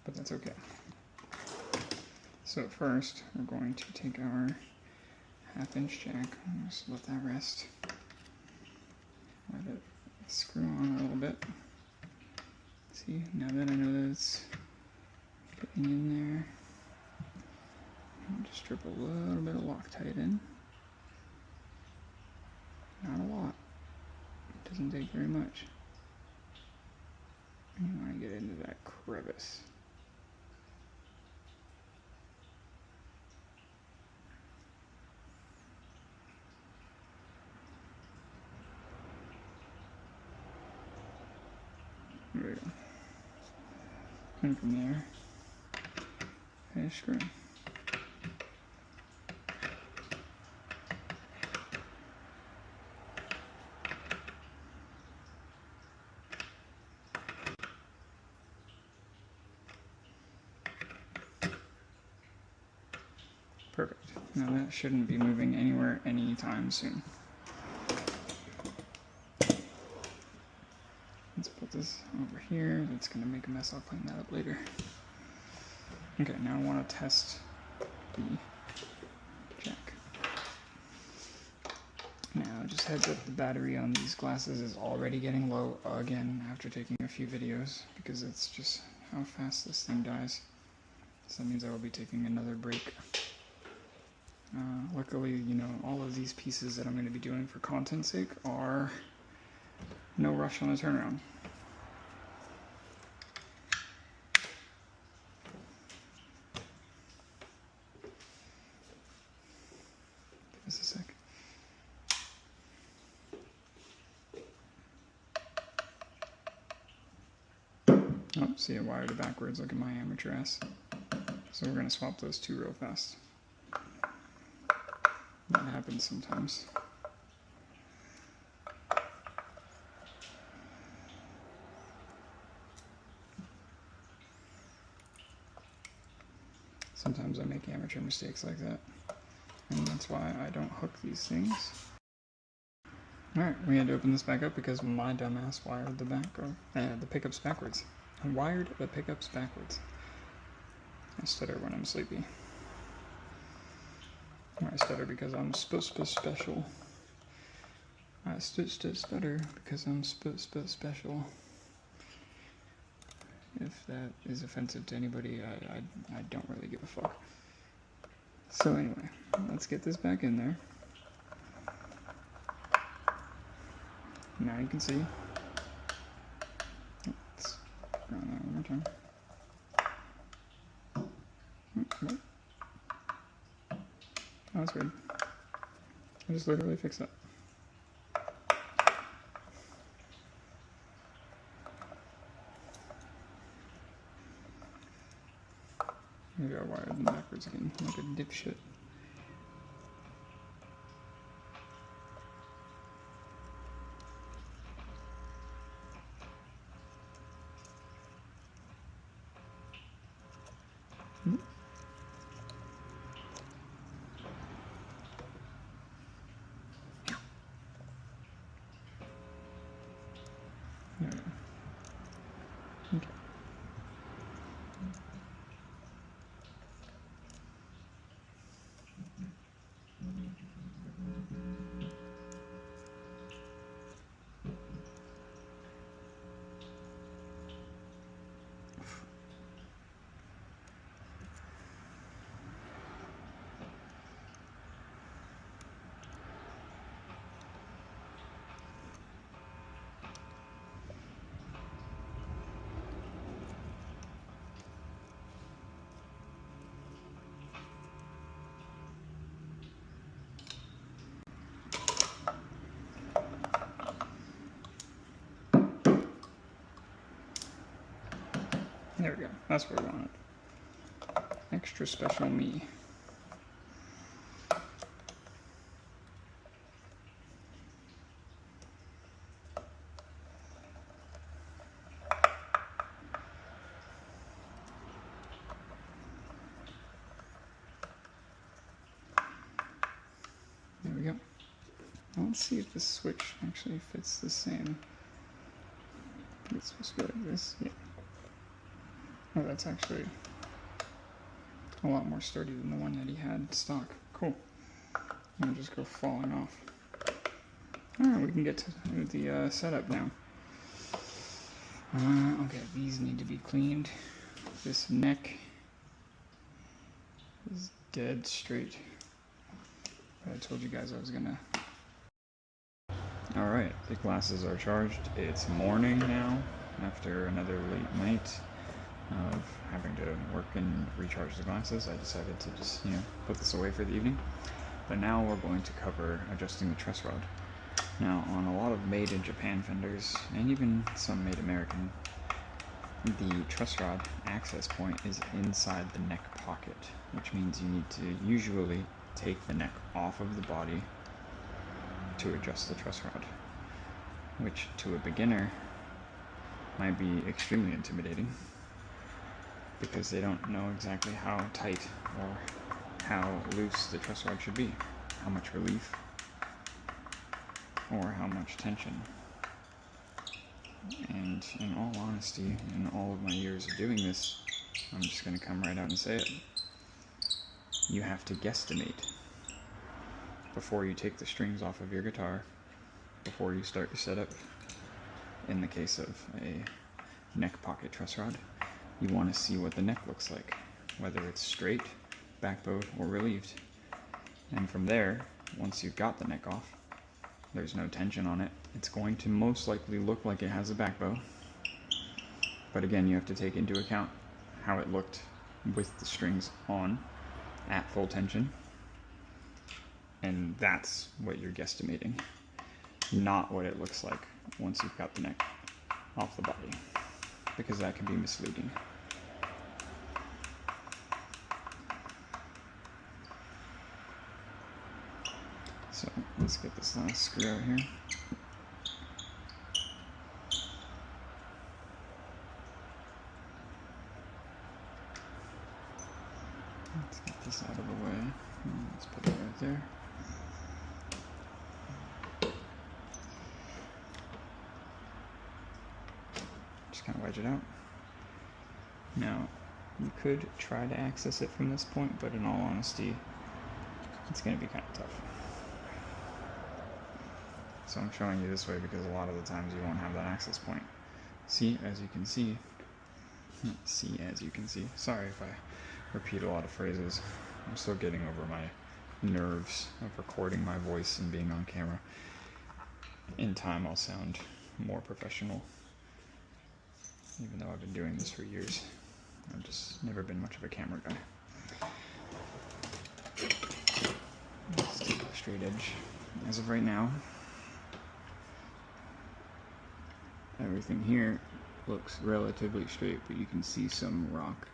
but that's okay. So first, we're going to take our 1/2-inch jack, just let that rest. Let it screw on a little bit. See, now that I know that it's getting in there, I'll just strip a little bit of Loctite in. Not a lot. It doesn't take very much. You want to get into that crevice. There we go. And from there, finish screwing. Perfect. Now that shouldn't be moving anywhere anytime soon. Let's put this over here. That's going to make a mess. I'll clean that up later. Okay, now I want to test the jack. Now, just heads up, the battery on these glasses is already getting low again after taking a few videos, because it's just how fast this thing dies. So that means I will be taking another break. Luckily, you know, all of these pieces that I'm going to be doing for content's sake are no rush on the turnaround. Give us a sec. Oh, see, I wired it backwards. Look at my amateur ass. So we're going to swap those two real fast. That happens sometimes. Sometimes I make amateur mistakes like that, and that's why I don't hook these things. Alright, we had to open this back up because my dumbass wired the pickups backwards. I wired the pickups backwards. I stutter when I'm sleepy. Or I stutter because I'm special. I stutter because I'm special. If that is offensive to anybody, I don't really give a fuck. So anyway, let's get this back in there. Now you can see. Let's run that one more time. What? Oh, that's weird. I just literally fixed that. Maybe I wired them backwards again, like a dipshit. There we go. Okay. There we go. That's where we want it. Extra special me. There we go. Let's see if this switch actually fits the same. It's supposed to go like this. Yeah. Oh, that's actually a lot more sturdy than the one that he had stock. Cool. It'll just go falling off. Alright, we can get to the setup now. Okay, these need to be cleaned. This neck is dead straight. But I told you guys I was gonna... Alright, the glasses are charged. It's morning now, after another late night of having to work and recharge the glasses. I decided to just, put this away for the evening. But now we're going to cover adjusting the truss rod. Now, on a lot of made-in-Japan fenders, and even some made-American, the truss rod access point is inside the neck pocket, which means you need to usually take the neck off of the body to adjust the truss rod, which to a beginner might be extremely intimidating because they don't know exactly how tight or how loose the truss rod should be, how much relief or how much tension. And in all honesty, in all of my years of doing this, I'm just going to come right out and say it. You have to guesstimate before you take the strings off of your guitar, before you start your setup. In the case of a neck pocket truss rod, you want to see what the neck looks like, whether it's straight, backbowed, or relieved. And from there, once you've got the neck off, there's no tension on it. It's going to most likely look like it has a back bow. But again, you have to take into account how it looked with the strings on at full tension. And that's what you're guesstimating, not what it looks like once you've got the neck off the body, because that can be misleading. So let's get this last screw out here. Let's get this out of the way. Let's put it right there. Just kind of wedge it out. Now, you could try to access it from this point, but in all honesty, it's going to be kind of tough. So I'm showing you this way because a lot of the times you won't have that access point. See, as you can see. Sorry if I repeat a lot of phrases. I'm still getting over my nerves of recording my voice and being on camera. In time, I'll sound more professional. Even though I've been doing this for years. I've just never been much of a camera guy. Let's take a straight edge. As of right now, everything here looks relatively straight, but you can see some rock.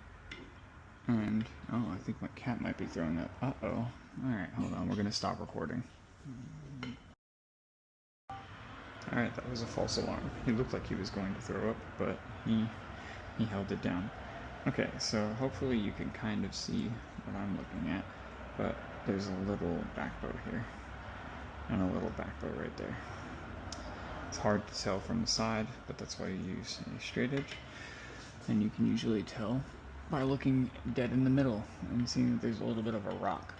And, oh, I think my cat might be throwing up. Uh-oh. Alright, hold on, we're gonna stop recording. Alright, that was a false alarm. He looked like he was going to throw up, but he held it down. Okay, so hopefully you can kind of see what I'm looking at, but there's a little back bow here, and a little back bow right there. It's hard to tell from the side, but that's why you use a straight edge. And you can usually tell by looking dead in the middle and seeing that there's a little bit of a rock.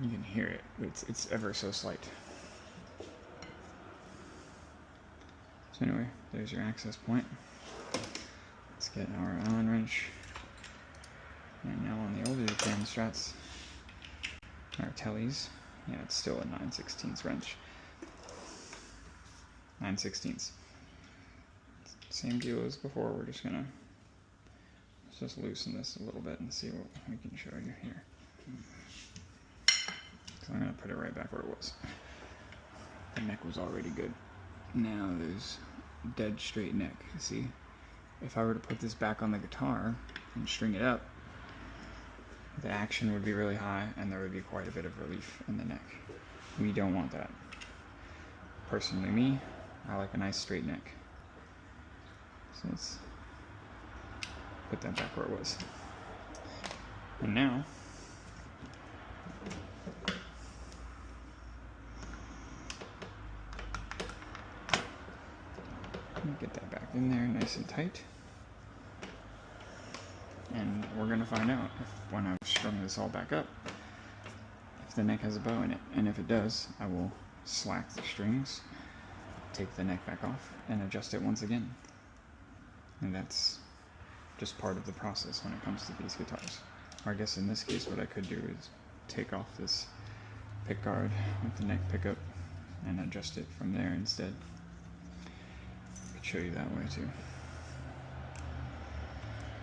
You can hear it, it's ever so slight. So anyway, there's your access point. Let's get our Allen wrench. And now on the older Japan strats, our Teles, yeah, it's still a 9/16 wrench. 9/16. Same deal as before, we're just gonna just loosen this a little bit and see what we can show you here. So I'm gonna put it right back where it was. The neck was already good. Now there's dead straight neck, see? If I were to put this back on the guitar and string it up, the action would be really high and there would be quite a bit of relief in the neck. We don't want that. Personally, me, I like a nice straight neck. So let's put that back where it was. And now, get in there nice and tight. And we're going to find out if, when I've strung this all back up, if the neck has a bow in it. And if it does, I will slack the strings, take the neck back off, and adjust it once again. And that's just part of the process when it comes to these guitars. Or I guess in this case what I could do is take off this pick guard with the neck pickup and adjust it from there instead. I could show you that way too.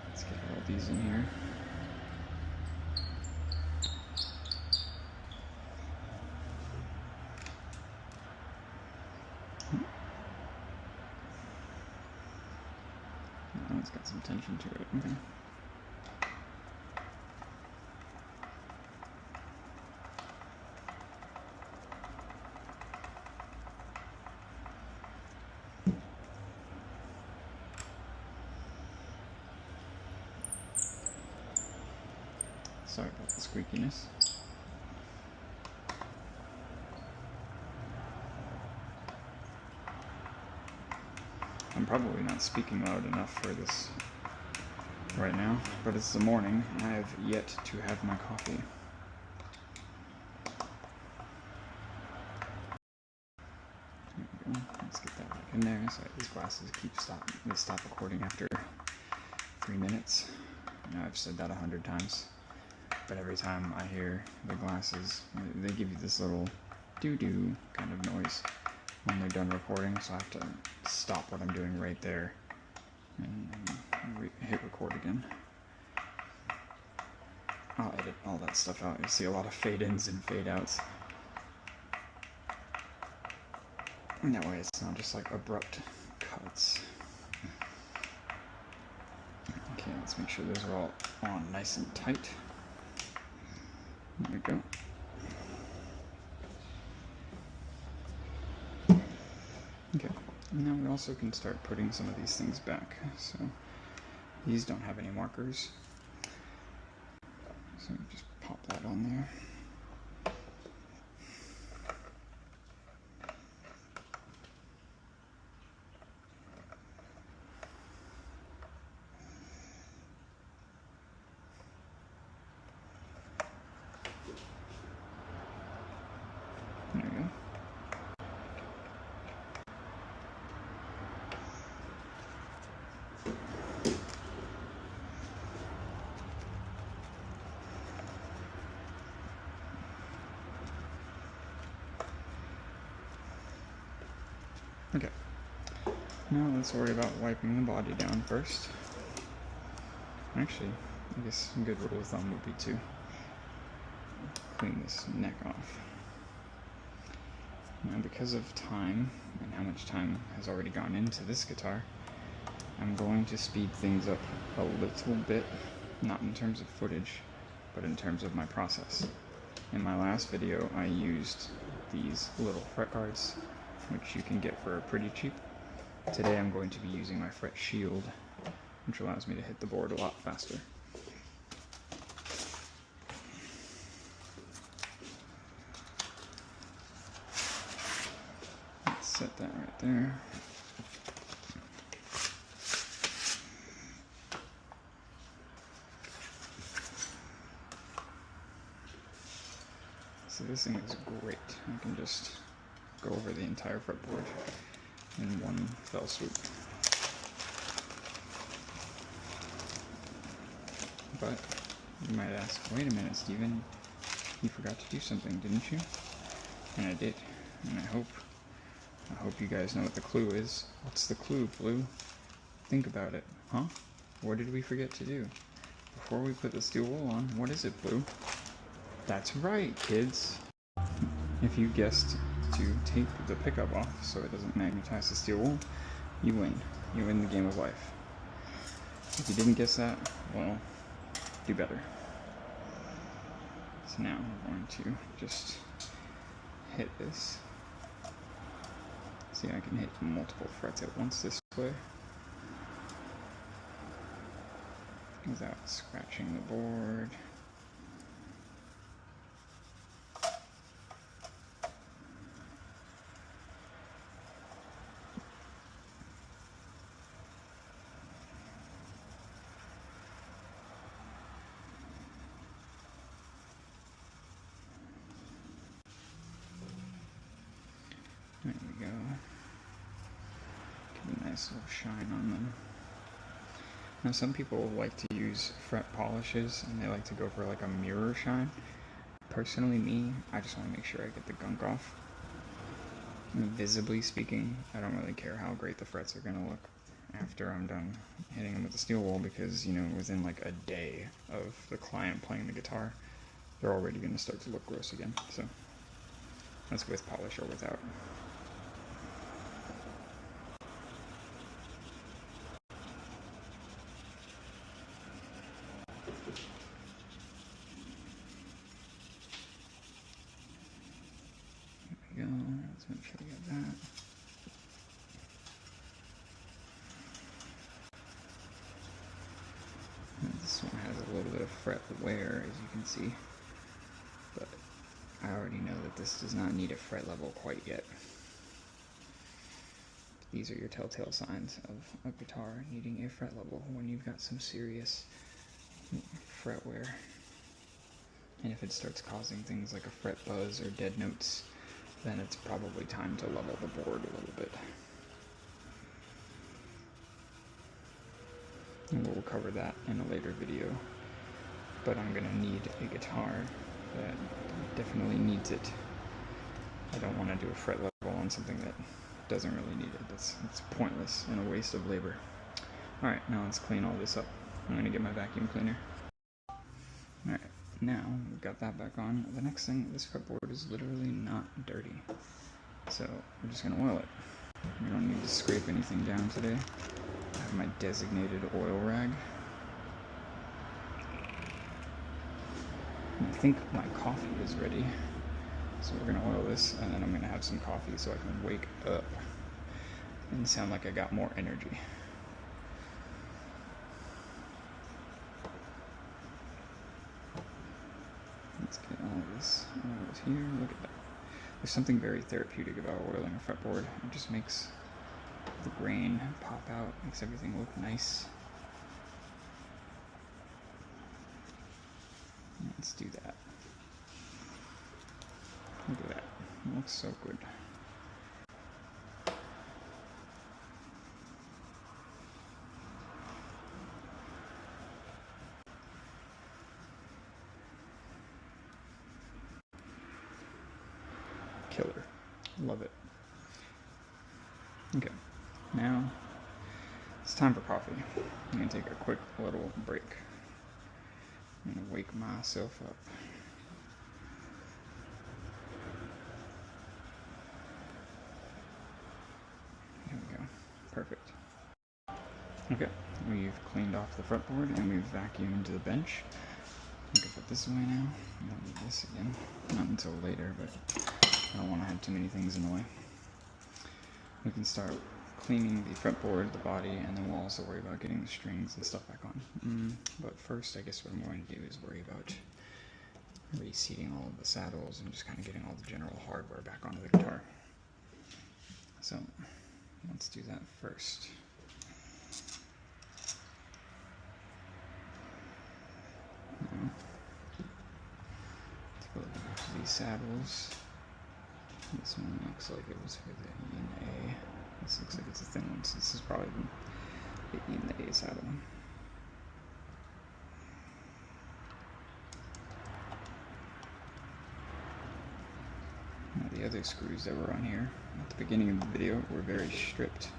Let's get all these in here. Oh, it's got some tension to it. Okay. Sorry about the squeakiness. I'm probably not speaking loud enough for this right now, but it's the morning and I have yet to have my coffee. There we go. Let's get that back in there. So these glasses stop recording after 3 minutes. I know I've said that 100 times. But every time I hear the glasses, they give you this little doo-doo kind of noise when they're done recording, so I have to stop what I'm doing right there and hit record again. I'll edit all that stuff out. You see a lot of fade-ins and fade-outs. And that way it's not just like abrupt cuts. Okay, let's make sure those are all on nice and tight. There we go. Okay, now we also can start putting some of these things back. So these don't have any markers. So just pop that on there. There we go. Okay, now let's worry about wiping the body down first. Actually, I guess a good rule of thumb would be to clean this neck off. Now, because of time and how much time has already gone into this guitar, I'm going to speed things up a little bit, not in terms of footage, but in terms of my process. In my last video, I used these little fret guards, which you can get for pretty cheap. Today I'm going to be using my fret shield, which allows me to hit the board a lot faster. Let's set that right there. So this thing is great. I can just go over the entire fretboard in one fell swoop. But you might ask, wait a minute, Steven, you forgot to do something, didn't you? And I did. And I hope you guys know what the clue is. What's the clue, Blue? Think about it. Huh? What did we forget to do? Before we put the steel wool on, what is it, Blue? That's right, kids. If you guessed to take the pickup off so it doesn't magnetize the steel wool, you win. You win the game of life. If you didn't guess that, well, do better. So now I'm going to just hit this. See, I can hit multiple frets at once this way without scratching the board. nice little shine on them. Now some people like to use fret polishes and they like to go for like a mirror shine. Personally, me, I just want to make sure I get the gunk off. Visibly speaking, I don't really care how great the frets are going to look after I'm done hitting them with the steel wool, because, you know, within like a day of the client playing the guitar, they're already going to start to look gross again. So that's with polish or without. There we go. Let's make sure we get that. This one has a little bit of fret wear, as you can see, but I already know that this does not need a fret level quite yet. These are your telltale signs of a guitar needing a fret level, when you've got some serious fret wear. And if it starts causing things like a fret buzz or dead notes, then it's probably time to level the board a little bit. And we'll cover that in a later video, but I'm going to need a guitar that definitely needs it. I don't want to do a fret level on something that doesn't really need it. It's pointless and a waste of labor. Alright, now let's clean all this up. I'm going to get my vacuum cleaner. Alright, now we've got that back on. The next thing, this fretboard is literally not dirty, so we're just going to oil it. We don't need to scrape anything down today. I have my designated oil rag. I think my coffee is ready, so we're going to oil this, and then I'm going to have some coffee so I can wake up and sound like I got more energy. Let's get all of this oiled here. Look at that. There's something very therapeutic about oiling a fretboard. It just makes the grain pop out, makes everything look nice. Let's do that. Look at that. It looks so good. Killer. Love it. Okay. Now it's time for coffee. I'm going to take a quick little break. I'm going to wake myself up. Here we go. Perfect. Okay, we've cleaned off the fretboard and we've vacuumed the bench. I can put this away now. I don't need this again. Not until later, but I don't want to have too many things in the way. We can start cleaning the fretboard, the body, and then we'll also worry about getting the strings and stuff back on. But first, I guess what I'm going to do is worry about reseating all of the saddles and just kind of getting all the general hardware back onto the guitar. So let's do that first. Take a look at these saddles. This one looks like it was for the E and A. This looks like it's a thin one, so this is probably the E and the A saddle. Now the other screws that were on here at the beginning of the video were very stripped.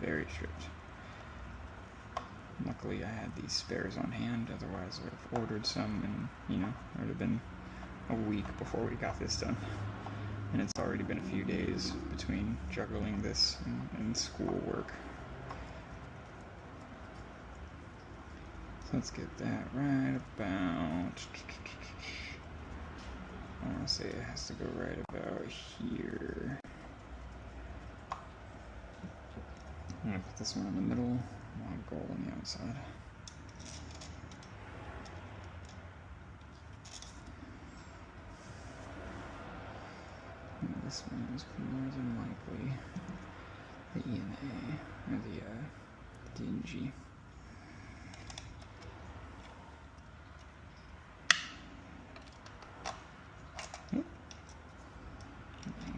Very stripped. Luckily I had these spares on hand, otherwise I would have ordered some and, you know, it would have been a week before we got this done. And it's already been a few days between juggling this and school work. So let's get that right about, I want to say it has to go right about here. I'm going to put this one in the middle, I want gold on the outside. And this one is more than likely the E and A, or the D and G.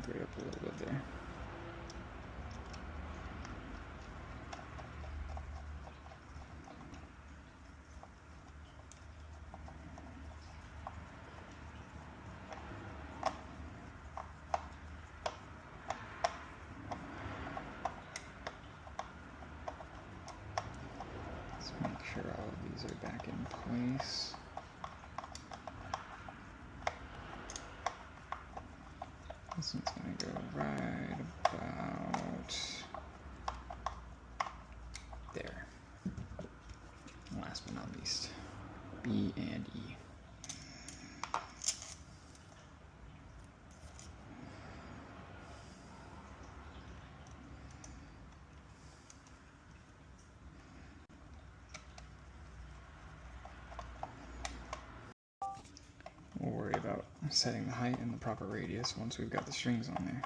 Grade up a little bit there. sure all of these are back in place. This one's going to go right about there. Last but not least, B and E. We'll worry about setting the height and the proper radius once we've got the strings on there.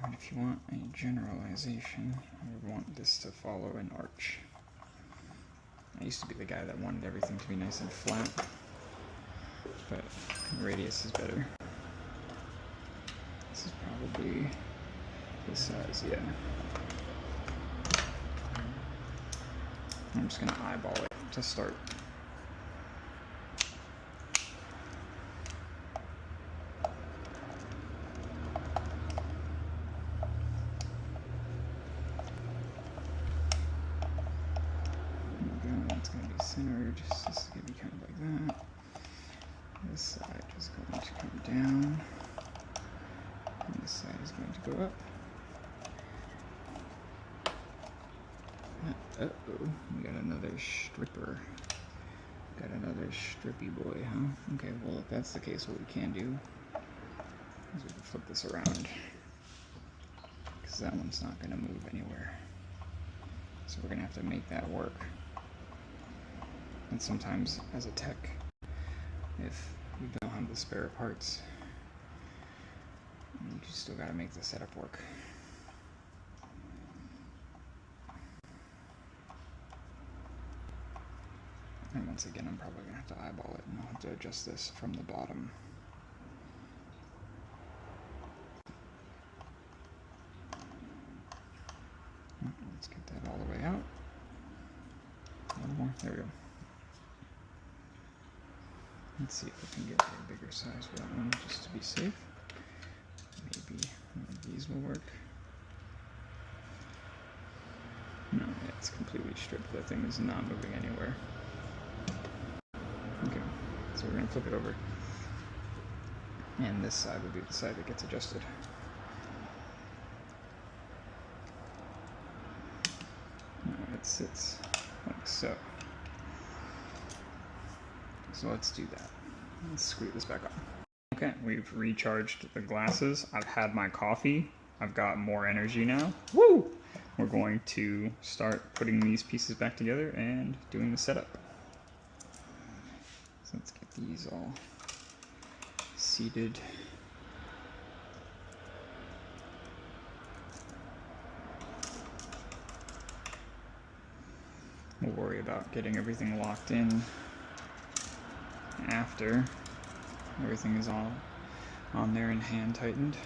And if you want a generalization, I would want this to follow an arch. I used to be the guy that wanted everything to be nice and flat, but radius is better. This is probably this size, yeah. I'm just going to eyeball it to start. It's going to be centered, so this is going to be kind of like that. This side is going to come down, and this side is going to go up. Uh-oh, we got another stripper. Got another strippy boy, huh? Okay, well, if that's the case, what we can do is we can flip this around, because that one's not going to move anywhere. So we're going to have to make that work. And sometimes, as a tech, if you don't have the spare parts, you just still got to make the setup work. And once again, I'm probably going to have to eyeball it, and I'll have to adjust this from the bottom. Let's get that all the way out. A little more. There we go. Let's see if we can get a bigger size for that one, just to be safe. Maybe one of these will work. No, it's completely stripped. That thing is not moving anywhere. Okay, so we're going to flip it over. And this side will be the side that gets adjusted. Now it sits like so. So let's do that. Let's screw this back on. Okay, we've recharged the glasses. I've had my coffee. I've got more energy now. Woo! We're going to start putting these pieces back together and doing the setup. So let's get these all seated. We'll worry about getting everything locked in after everything is all on there and hand tightened.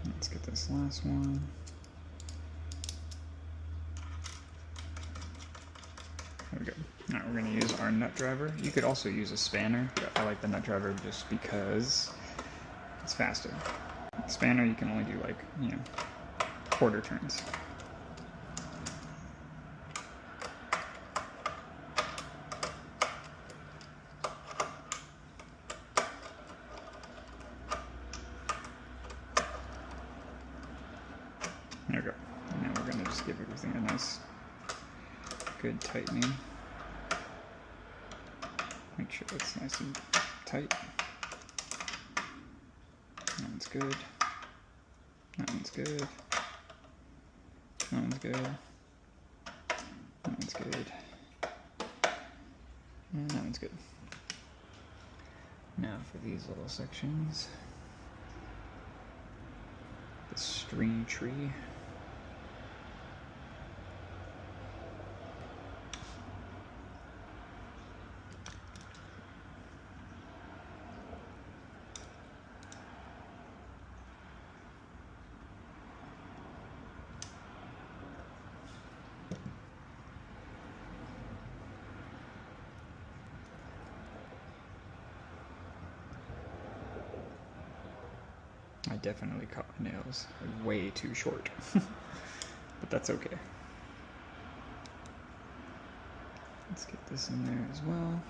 Let's get this last one. There we go. Now we're going to use our nut driver. You could also use a spanner. I like the nut driver just because it's faster. The spanner you can only do like, you know, quarter turns. There we go. And now we're going to just give everything a nice, good tightening. Make sure it's nice and tight. That one's good. That one's good. That one's good. That one's good. And that one's good. Now for these little sections, the string tree. I definitely cut my nails way too short, but that's okay. Let's get this in there as well.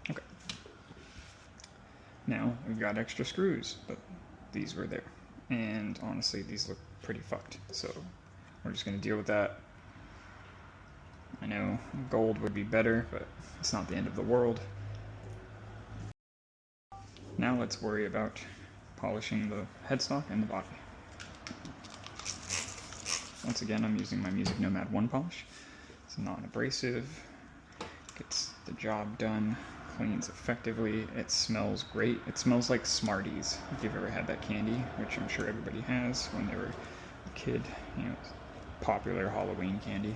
Okay. Now we've got extra screws, but these were there. And honestly, these look pretty fucked. So we're just gonna deal with that. I know gold would be better, but it's not the end of the world. Now let's worry about polishing the headstock and the body. Once again, I'm using my Music Nomad 1 polish. It's non-abrasive, gets the job done, cleans effectively, it smells great. It smells like Smarties, if you've ever had that candy, which I'm sure everybody has when they were a kid, you know, popular Halloween candy.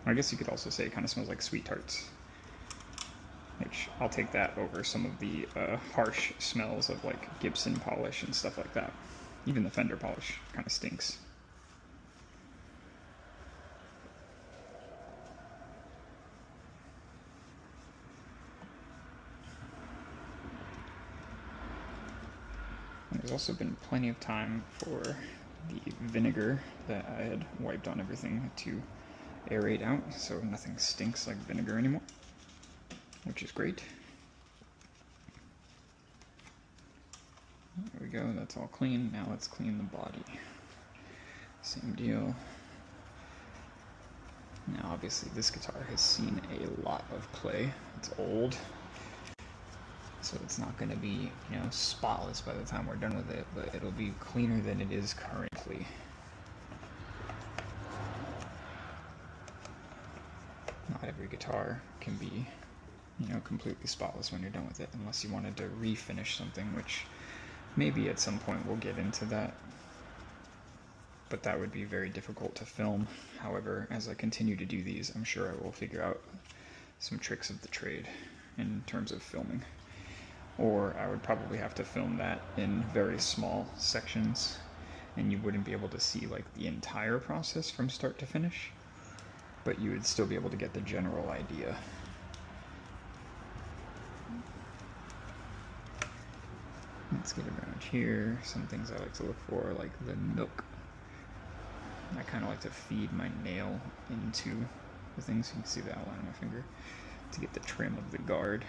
I guess you could also say it kind of smells like Sweet Tarts, which I'll take that over some of the harsh smells of like Gibson polish and stuff like that. Even the Fender polish kind of stinks. And there's also been plenty of time for the vinegar that I had wiped on everything to aerate out, so nothing stinks like vinegar anymore, which is great. There we go, that's all clean. Now let's clean the body. Same deal. Now obviously this guitar has seen a lot of play. It's old, so it's not going to be, you know, spotless by the time we're done with it, but it'll be cleaner than it is currently. Not every guitar can be, you know, completely spotless when you're done with it, unless you wanted to refinish something, which maybe at some point we'll get into that. But that would be very difficult to film. However, as I continue to do these, I'm sure I will figure out some tricks of the trade in terms of filming. Or I would probably have to film that in very small sections, and you wouldn't be able to see like the entire process from start to finish, but you would still be able to get the general idea. Let's get around here. Some things I like to look for, like the nook. I kind of like to feed my nail into the thing so you can see the outline of my finger to get the trim of the guard.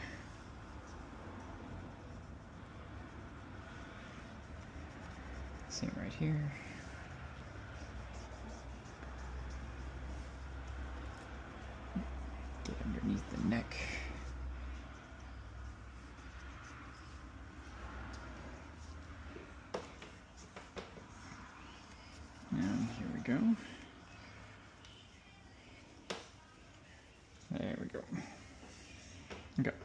Same right here. Get underneath the neck. And here we go. There we go. Okay.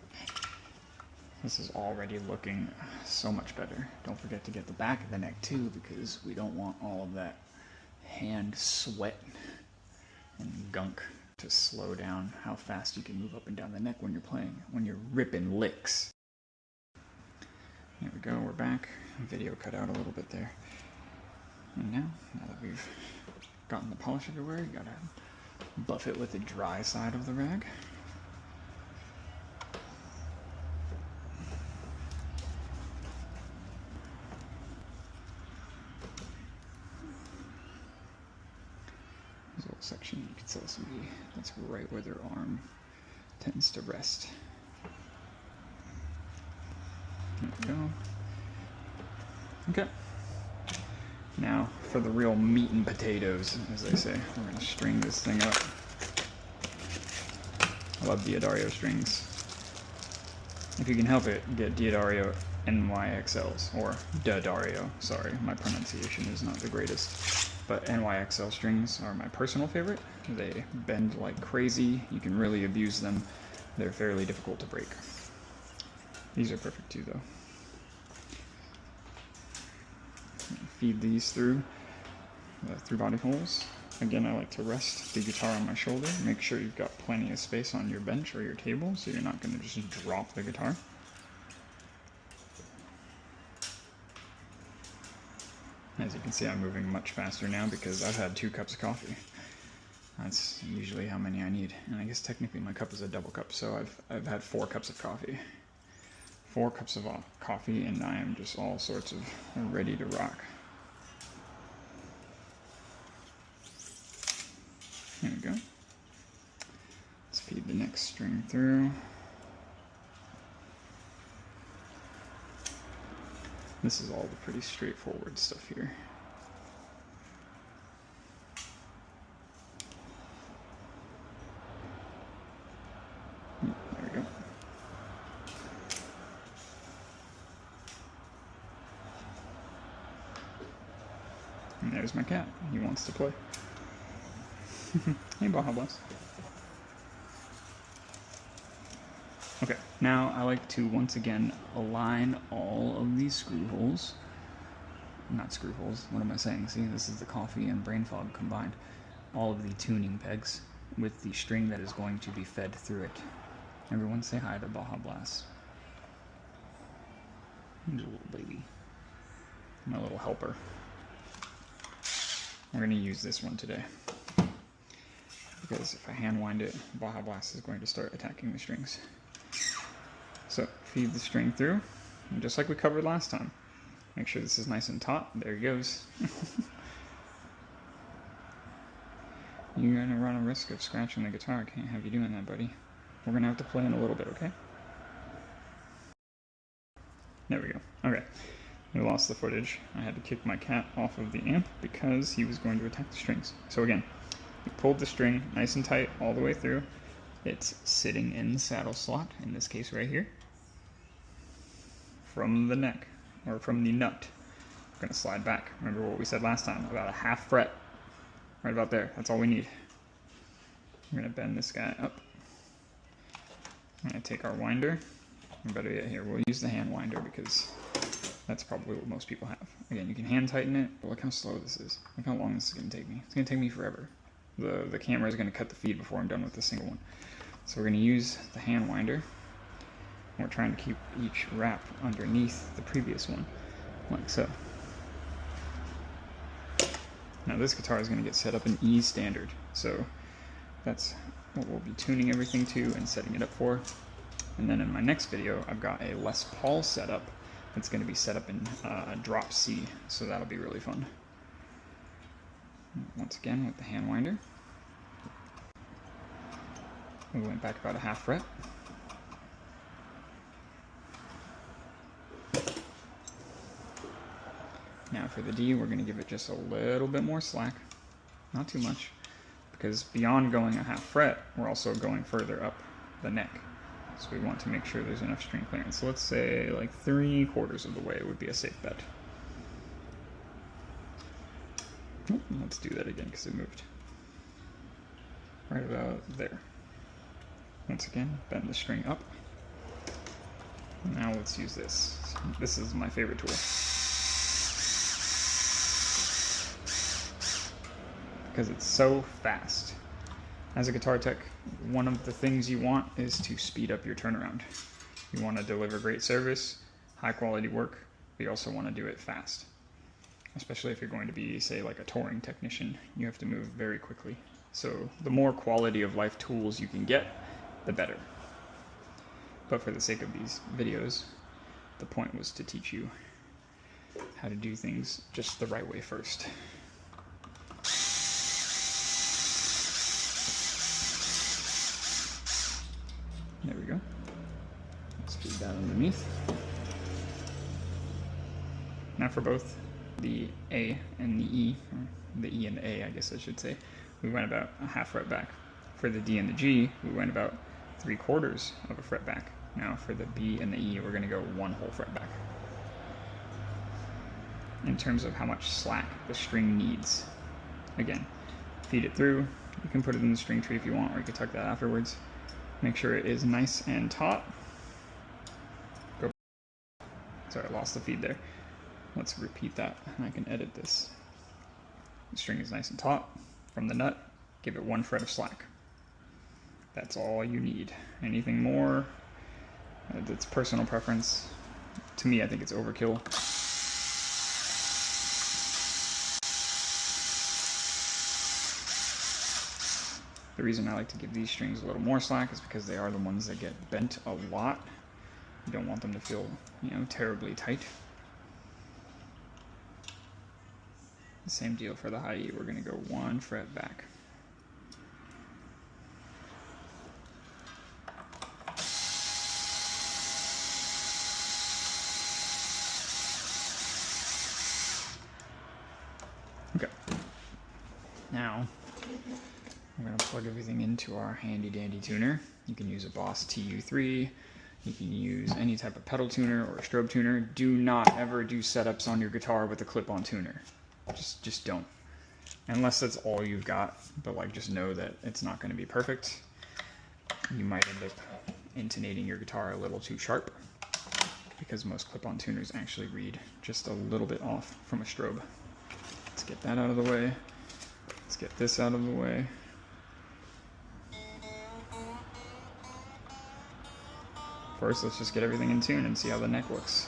This is already looking so much better. Don't forget to get the back of the neck too, because we don't want all of that hand sweat and gunk to slow down how fast you can move up and down the neck when you're playing, when you're ripping licks. There we go, we're back. Video cut out a little bit there. And now that we've gotten the polish everywhere, you gotta buff it with the dry side of the rag. There's a little section you can tell somebody that's right where their arm tends to rest. There we go. Okay. Now, for the real meat and potatoes, as they say, we're going to string this thing up. I love Diodario strings. If you can help it, get Diodario NYXLs, or Diodario, sorry, my pronunciation is not the greatest. But NYXL strings are my personal favorite. They bend like crazy, you can really abuse them. They're fairly difficult to break. These are perfect too, though. Feed these through body holes. Again, I like to rest the guitar on my shoulder. Make sure you've got plenty of space on your bench or your table so you're not going to just drop the guitar. As you can see, I'm moving much faster now because I've had 2 cups of coffee. That's usually how many I need. And I guess technically my cup is a double cup, so I've had 4 cups of coffee. 4 cups of coffee, and I am just all sorts of ready to rock. There we go. Let's feed the next string through. This is all the pretty straightforward stuff here. There we go. And there's my cat. He wants to play. Hey, Baja Blast. Okay, now I like to once again align all of these screw holes. Not screw holes, what am I saying? See, this is the coffee and brain fog combined. All of the tuning pegs with the string that is going to be fed through it. Everyone say hi to Baja Blast. He's a little baby. My little helper. We're going to use this one today. Because if I hand wind it, Baja Blast is going to start attacking the strings. So feed the string through, and just like we covered last time, make sure this is nice and taut. There he goes. You're gonna run a risk of scratching the guitar. I can't have you doing that, buddy. We're gonna have to play in a little bit, okay? There we go. Okay, we lost the footage. I had to kick my cat off of the amp because he was going to attack the strings. So again, we pulled the string nice and tight all the way through. It's sitting in the saddle slot, in this case right here, from the neck, or from the nut. We're gonna slide back. Remember what we said last time, about a half fret, right about there. That's all we need. We're gonna bend this guy up. I'm gonna take our winder, or better yet here, we'll use the hand winder because that's probably what most people have. Again, you can hand tighten it, but look how slow this is. Look how long this is gonna take me. It's gonna take me forever. The camera is gonna cut the feed before I'm done with the single one. So we're going to use the hand winder. We're trying to keep each wrap underneath the previous one, like so. Now this guitar is going to get set up in E standard, so that's what we'll be tuning everything to and setting it up for. And then in my next video, I've got a Les Paul setup that's going to be set up in drop C, so that'll be really fun. Once again with the hand winder. We went back about a half fret. Now for the D, we're going to give it just a little bit more slack, not too much, because beyond going a half fret, we're also going further up the neck. So we want to make sure there's enough string clearance. So let's say like 3/4 of the way would be a safe bet. Let's do that again because it moved. Right about there. Once again, bend the string up. Now let's use this. This is my favorite tool. Because it's so fast. As a guitar tech, one of the things you want is to speed up your turnaround. You want to deliver great service, high quality work, but you also want to do it fast. Especially if you're going to be, say, like a touring technician, you have to move very quickly. So the more quality of life tools you can get, the better. But for the sake of these videos, the point was to teach you how to do things just the right way first. There we go. Let's feed that underneath. Now for both the A and the E, or the E and the A, I guess I should say, we went about a half fret back. For the D and the G, we went about 3/4 of a fret back. Now for the B and the E, we're going to go 1 whole fret back. In terms of how much slack the string needs. Again, feed it through. You can put it in the string tree if you want, or you can tuck that afterwards. Make sure it is nice and taut. Go. Sorry, I lost the feed there. Let's repeat that, and I can edit this. The string is nice and taut. From the nut, give it 1 fret of slack. That's all you need. Anything more, it's personal preference. To me, I think it's overkill. The reason I like to give these strings a little more slack is because they are the ones that get bent a lot. You don't want them to feel, you know, terribly tight. The same deal for the high E. We're going to go 1 fret back. Okay. Now, we're going to plug everything into our handy dandy tuner. You can use a Boss TU3. You can use any type of pedal tuner or a strobe tuner. Do not ever do setups on your guitar with a clip-on tuner. Just don't. Unless that's all you've got, but like just know that it's not going to be perfect. You might end up intonating your guitar a little too sharp because most clip-on tuners actually read just a little bit off from a strobe. Let's get that out of the way. Let's get this out of the way. First, let's just get everything in tune and see how the neck looks.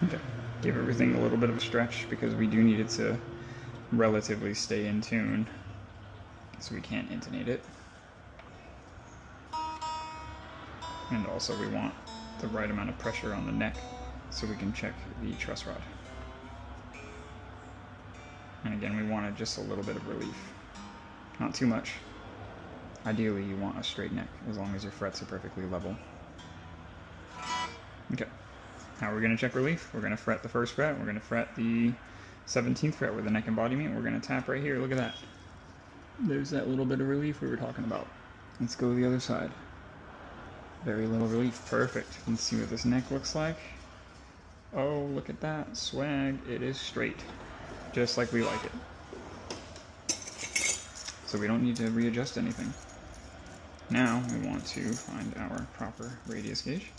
Okay, give everything a little bit of a stretch because we do need it to relatively stay in tune, so we can't intonate it. And also we want the right amount of pressure on the neck so we can check the truss rod. And again, we wanted just a little bit of relief, not too much. Ideally, you want a straight neck as long as your frets are perfectly level. Okay. How are we going to check relief? We're going to fret the first fret, we're going to fret the 17th fret with the neck embodiment, we're going to tap right here, look at that. There's that little bit of relief we were talking about. Let's go to the other side. Very little relief, perfect. Let's see what this neck looks like. Oh, look at that, swag, it is straight. Just like we like it. So we don't need to readjust anything. Now we want to find our proper radius gauge,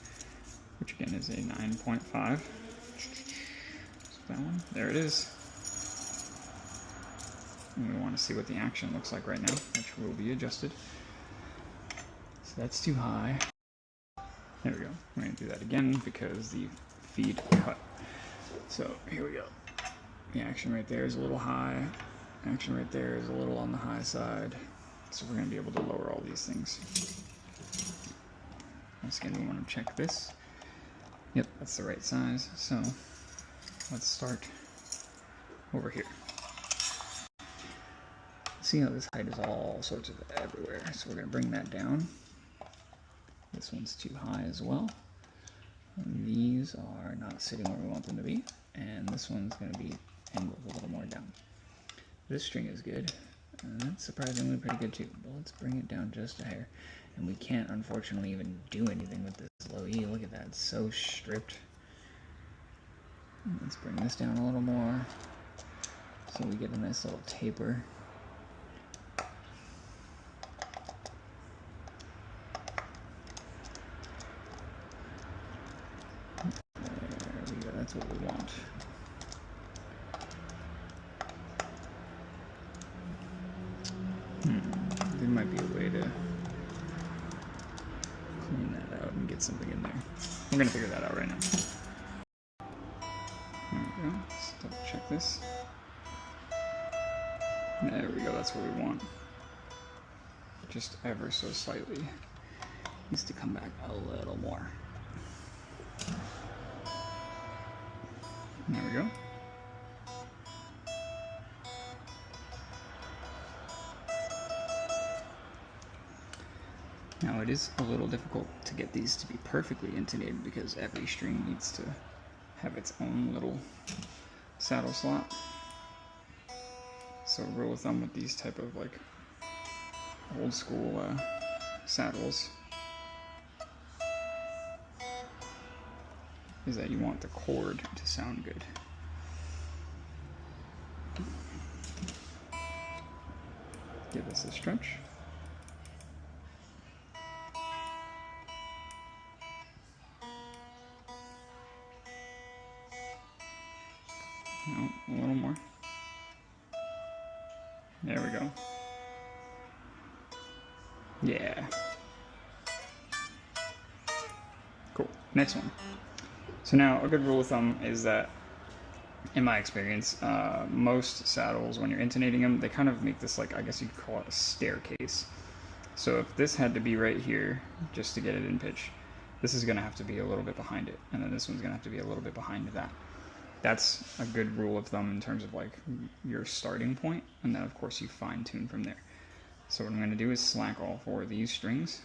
which again is a 9.5. That one, there it is. And we want to see what the action looks like right now, which will be adjusted. So that's too high. There we go. We're going to do that again because the feed cut. So here we go. The action right there is a little high. Action right there is a little on the high side. So we're going to be able to lower all these things. Once again, we want to check this. Yep, that's the right size. So let's start over here. See how this height is all sorts of everywhere. So we're going to bring that down. This one's too high as well. And these are not sitting where we want them to be. And this one's going to be angled a little more down. This string is good. And that's surprisingly pretty good too. But let's bring it down just a hair. And we can't, unfortunately, even do anything with this low E. Look at that, it's so stripped. And let's bring this down a little more so we get a nice little taper. There we go, that's what we want. There might be a way to clean that out and get something in there. We're going to figure that out right now. There we go. Let's double check this. There we go. That's what we want. Just ever so slightly. Needs to come back a little more. There we go. Now it is a little difficult to get these to be perfectly intonated because every string needs to have its own little saddle slot. So rule of thumb with these type of like old school saddles is that you want the chord to sound good. Give this a stretch. No, a little more. There we go. Yeah. Cool. Next one. So now a good rule of thumb is that, in my experience, most saddles, when you're intonating them, they kind of make this, like, I guess you could call it a staircase. So if this had to be right here, just to get it in pitch, this is going to have to be a little bit behind it, and then this one's going to have to be a little bit behind that. That's a good rule of thumb in terms of like your starting point, and then of course you fine tune from there. So what I'm going to do is slack all four of these strings,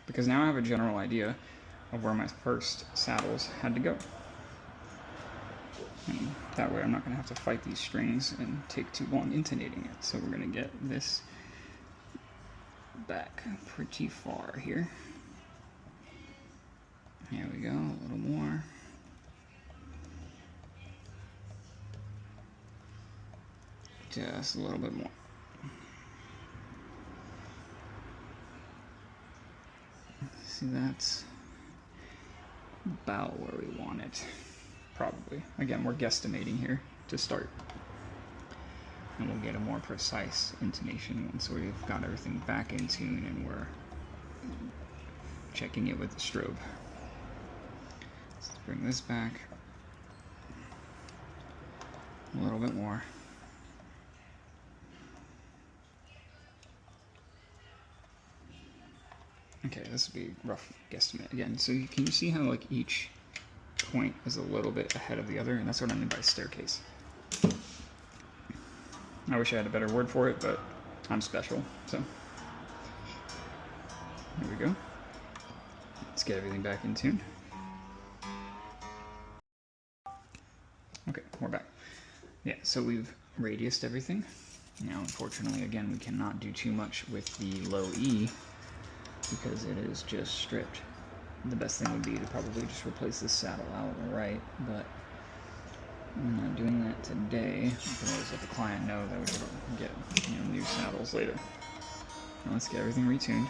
because now I have a general idea of where my first saddles had to go. And that way I'm not going to have to fight these strings and take too long intonating it. So we're going to get this back pretty far here. Here we go, a little more. Just a little bit more. See, that's about where we want it, probably. Again, we're guesstimating here to start. And we'll get a more precise intonation once we've got everything back in tune and we're checking it with the strobe. Let's bring this back a little bit more. Okay, this would be a rough guesstimate again. So can you see how like each point is a little bit ahead of the other? And that's what I mean by staircase. I wish I had a better word for it, but I'm special, so. Here we go. Let's get everything back in tune. Okay, we're back. Yeah, so we've radiused everything. Now, unfortunately, again, we cannot do too much with the low E, because it is just stripped. The best thing would be to probably just replace this saddle out right, but I'm not doing that today. I can always let the client know that we're going to get new saddles later. Now let's get everything retuned.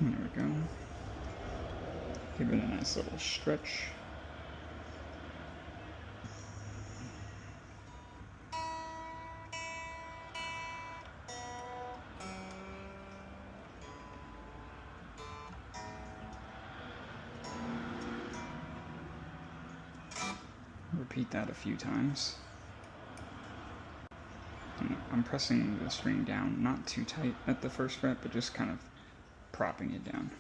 There we go. Give it a nice little stretch. Repeat that a few times. And I'm pressing the string down, not too tight at the first fret, but just kind of propping it down.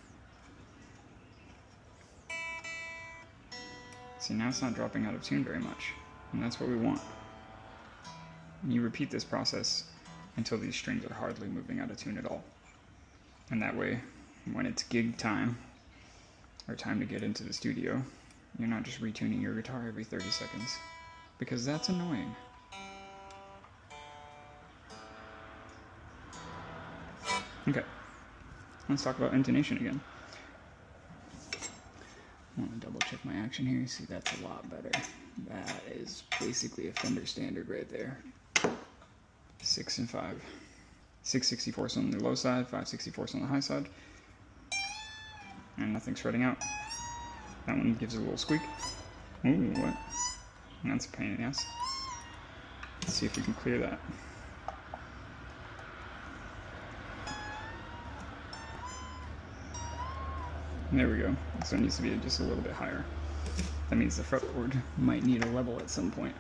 See, now it's not dropping out of tune very much, and that's what we want. And you repeat this process until these strings are hardly moving out of tune at all. And that way, when it's gig time, or time to get into the studio, you're not just retuning your guitar every 30 seconds, because that's annoying. Okay, let's talk about intonation again. I want to double check my action here. See, that's a lot better. That is basically a Fender standard right there. 6 and 5. 6/64 on the low side, 5/64 on the high side. And nothing's shredding out. That one gives it a little squeak. Ooh, what? That's a pain in the ass. Let's see if we can clear that. There we go. So it needs to be just a little bit higher. That means the fretboard might need a level at some point.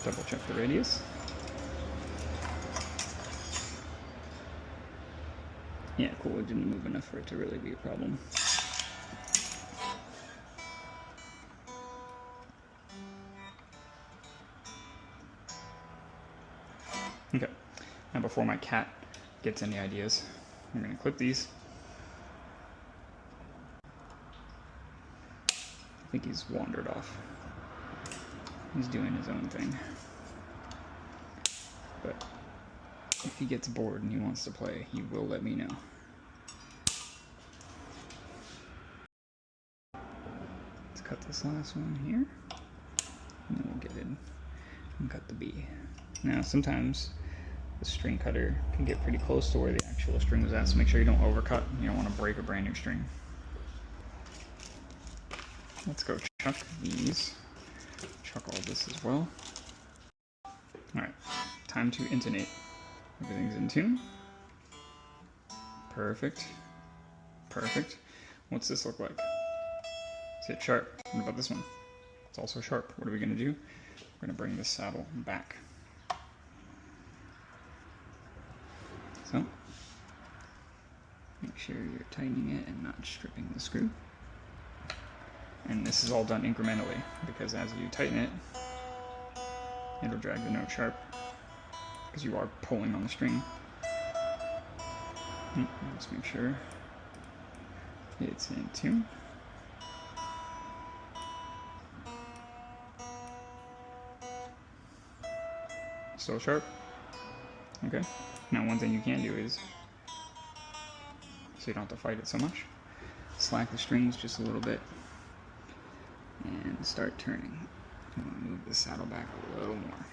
Double check the radius. Yeah, cool. It didn't move enough for it to really be a problem. Okay. Now before my cat gets any ideas, I'm going to clip these. I think he's wandered off. He's doing his own thing. But if he gets bored and he wants to play, he will let me know. Let's cut this last one here. And then we'll get in and cut the B. Now sometimes the string cutter can get pretty close to where the actual string was at, so make sure you don't overcut. You don't want to break a brand new string. Let's go chuck these. Chuck all this as well. Alright, time to intonate. Everything's in tune. Perfect. Perfect. What's this look like? Is it sharp? What about this one? It's also sharp. What are we going to do? We're going to bring this saddle back. So, make sure you're tightening it and not stripping the screw. And this is all done incrementally, because as you tighten it, it'll drag the note sharp, because you are pulling on the string. Let's make sure it's in tune. Still sharp? Okay. Now one thing you can do is, so you don't have to fight it so much, slack the strings just a little bit and start turning. I'm going to move the saddle back a little more.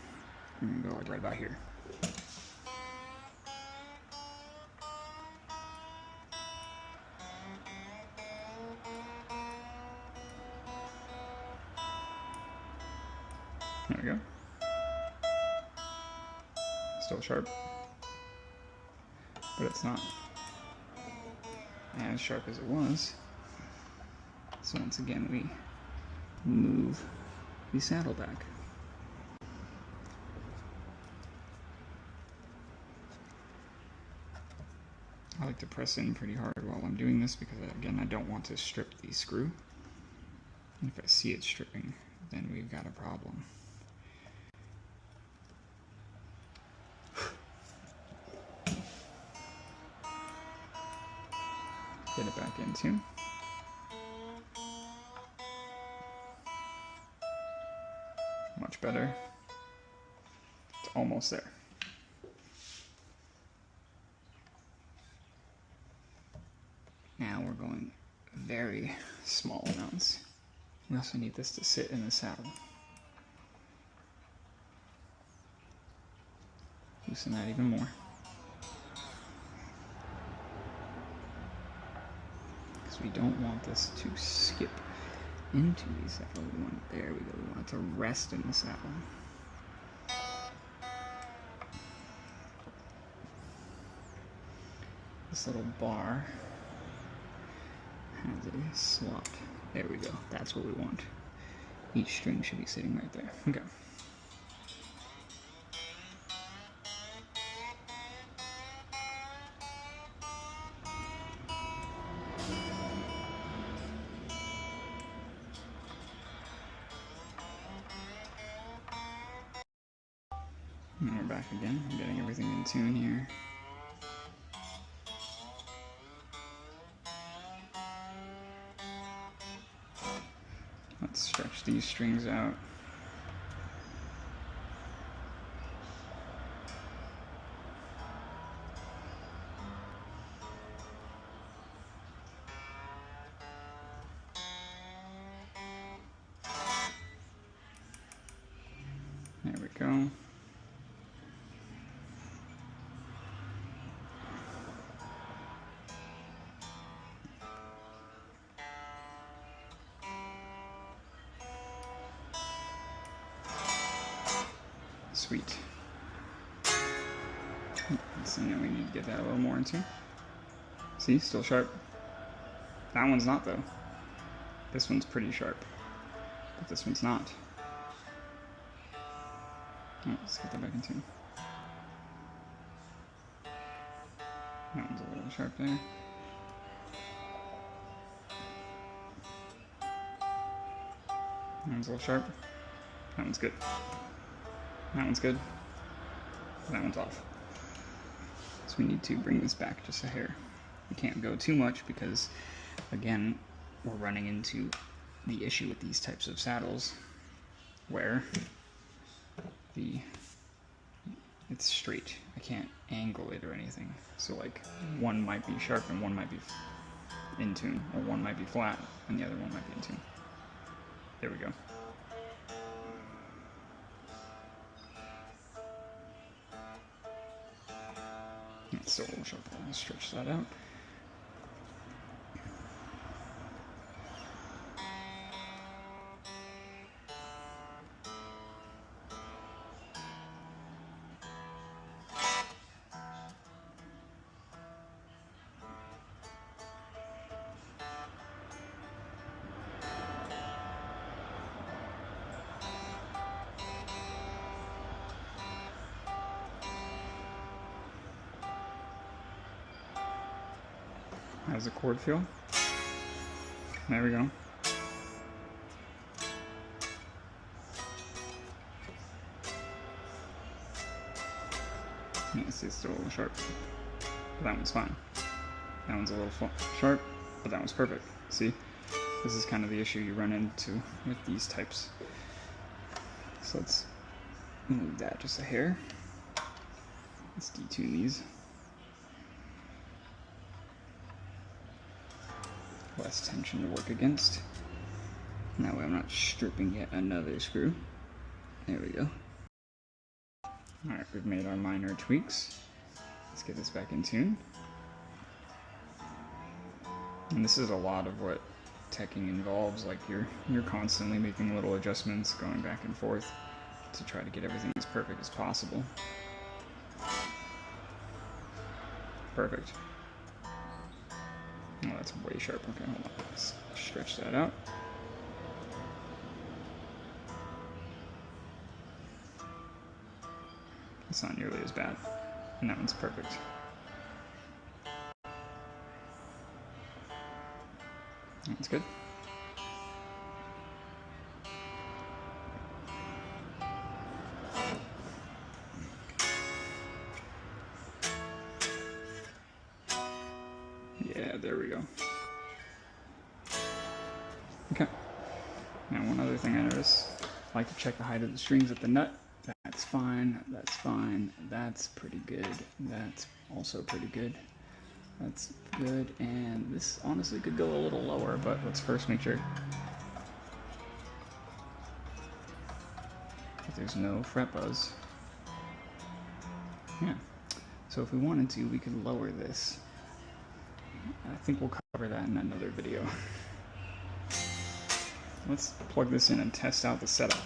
I'm going to go like right about here. There we go. Still sharp, but it's not as sharp as it was. So once again, we move the saddle back. I like to press in pretty hard while I'm doing this because, again, I don't want to strip the screw. And if I see it stripping, then we've got a problem. Get it back in tune. Much better. It's almost there. Now we're going very small amounts. We also need this to sit in the saddle. Loosen that even more. Because we don't want this to skip into the saddle. We want it, there we go. We want it to rest in the saddle. This little bar has a slot. There we go. That's what we want. Each string should be sitting right there. Okay. And we're back again. We're getting everything in tune here. Let's stretch these strings out. There we go. Sweet. So now we need to get that a little more into. See, still sharp. That one's not though. This one's pretty sharp, but this one's not. Oh, let's get that back into. That one's a little sharp there. That one's a little sharp. That one's good. That one's good. That one's off. So we need to bring this back just a hair. We can't go too much because, again, we're running into the issue with these types of saddles where it's straight. I can't angle it or anything. So like one might be sharp and one might be in tune, or one might be flat and the other one might be in tune. There we go. It's still a little sharp. Let's stretch that out. How's the cord feel? There we go. Yeah, see, it's still a little sharp. But that one's fine. That one's a little sharp, but that one's perfect. See? This is kind of the issue you run into with these types. So let's move that just a hair. Let's detune these. Less tension to work against. And that way I'm not stripping yet another screw. There we go. Alright, we've made our minor tweaks. Let's get this back in tune. And this is a lot of what teching involves, like you're constantly making little adjustments, going back and forth to try to get everything as perfect as possible. Perfect. Oh, that's way sharp. Okay, hold on. Let's stretch that out. It's not nearly as bad. And that one's perfect. That's good. Yeah, there we go. Okay. Now one other thing I noticed, I like to check the height of the strings at the nut. That's fine, that's fine, that's pretty good, that's also pretty good, that's good, and this honestly could go a little lower, but let's first make sure that there's no fret buzz. Yeah, so if we wanted to, we could lower this. I think we'll cover that in another video. Let's plug this in and test out the setup.